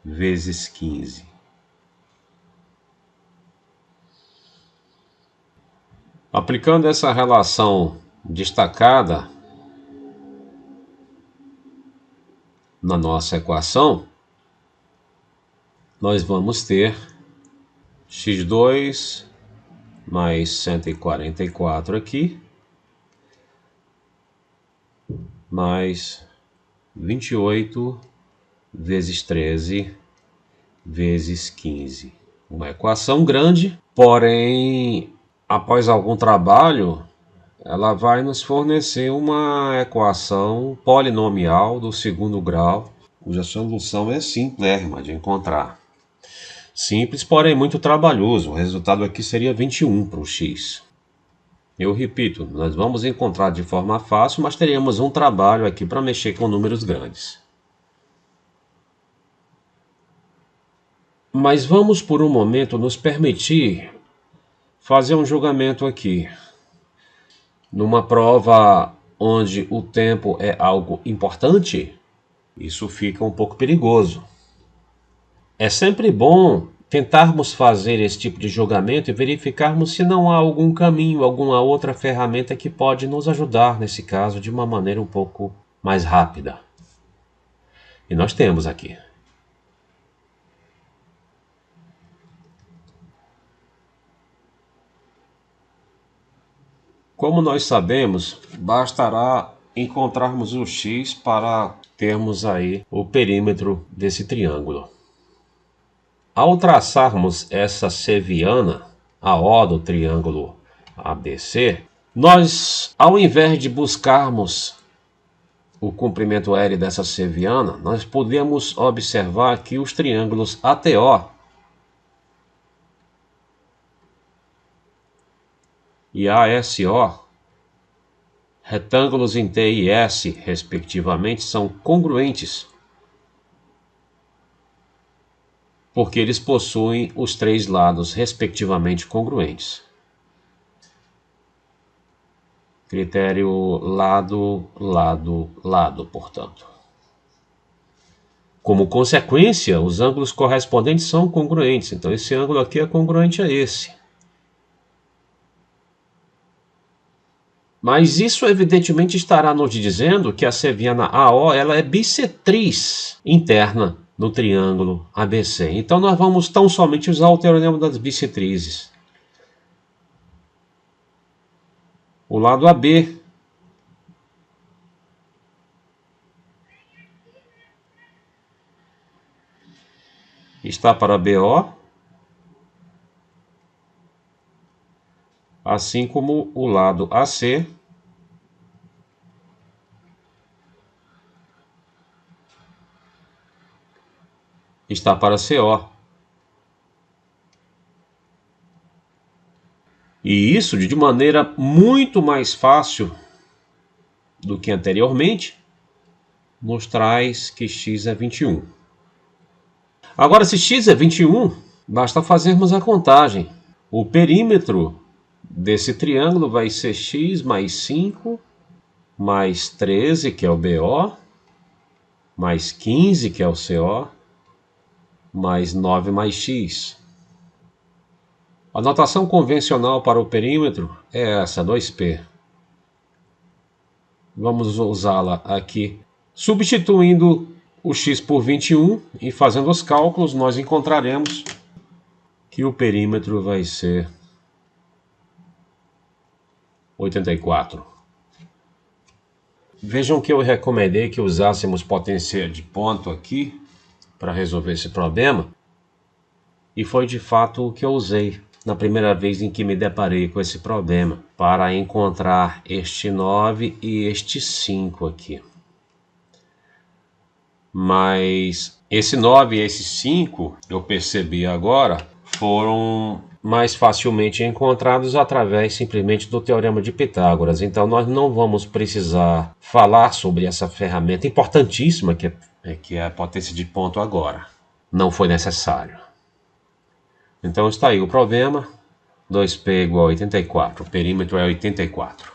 vezes 15. Aplicando essa relação destacada na nossa equação, nós vamos ter x2 mais 144 aqui, mais 28 vezes 13 vezes 15. Uma equação grande, porém, após algum trabalho, ela vai nos fornecer uma equação polinomial do segundo grau, cuja solução é simplérrima de encontrar. Simples, porém muito trabalhoso. O resultado aqui seria 21 para o x. Eu repito, nós vamos encontrar de forma fácil, mas teríamos um trabalho aqui para mexer com números grandes. Mas vamos por um momento nos permitir fazer um julgamento aqui. Numa prova onde o tempo é algo importante, isso fica um pouco perigoso. É sempre bom tentarmos fazer esse tipo de julgamento e verificarmos se não há algum caminho, alguma outra ferramenta que pode nos ajudar nesse caso de uma maneira um pouco mais rápida. E nós temos aqui. Como nós sabemos, bastará encontrarmos o x para termos aí o perímetro desse triângulo. Ao traçarmos essa seviana, a O do triângulo ABC, nós, ao invés de buscarmos o comprimento L dessa seviana, nós podemos observar que os triângulos ATO e ASO, retângulos em T e S, respectivamente, são congruentes, porque eles possuem os três lados, respectivamente, congruentes. Critério lado, lado, lado, portanto. Como consequência, os ângulos correspondentes são congruentes. Então, esse ângulo aqui é congruente a esse. Mas isso, evidentemente, estará nos dizendo que a seviana AO ela é bissetriz interna no triângulo ABC. Então, nós vamos tão somente usar o teorema das bissetrizes. O lado AB está para BO, assim como o lado AC está para CO. E isso de maneira muito mais fácil do que anteriormente, nos traz que x é 21. Agora, se x é 21, basta fazermos a contagem. O perímetro desse triângulo vai ser x mais 5, mais 13, que é o BO, mais 15, que é o CO, mais 9 mais x. A notação convencional para o perímetro é essa, 2p. Vamos usá-la aqui. Substituindo o x por 21 e fazendo os cálculos, nós encontraremos que o perímetro vai ser 84. Vejam que eu recomendei que usássemos potência de ponto aqui para resolver esse problema, e foi de fato o que eu usei na primeira vez em que me deparei com esse problema, para encontrar este 9 e este 5 aqui. Mas esse 9 e esse 5, eu percebi agora, foram mais facilmente encontrados através simplesmente do Teorema de Pitágoras. Então nós não vamos precisar falar sobre essa ferramenta importantíssima que é a potência de ponto agora. Não foi necessário. Então está aí o problema, 2p igual a 84, o perímetro é 84.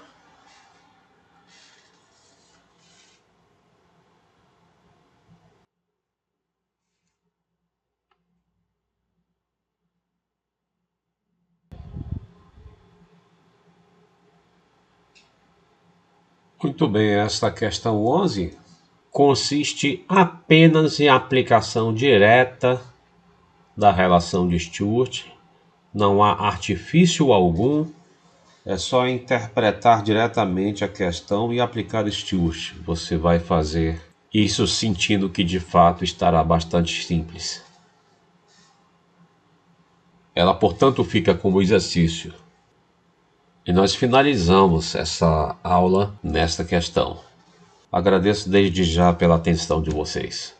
Muito bem, esta questão 11 consiste apenas em aplicação direta da relação de Stewart. Não há artifício algum, é só interpretar diretamente a questão e aplicar Stewart. Você vai fazer isso sentindo que de fato estará bastante simples. Ela, portanto, fica como exercício. E nós finalizamos essa aula nesta questão. Agradeço desde já pela atenção de vocês.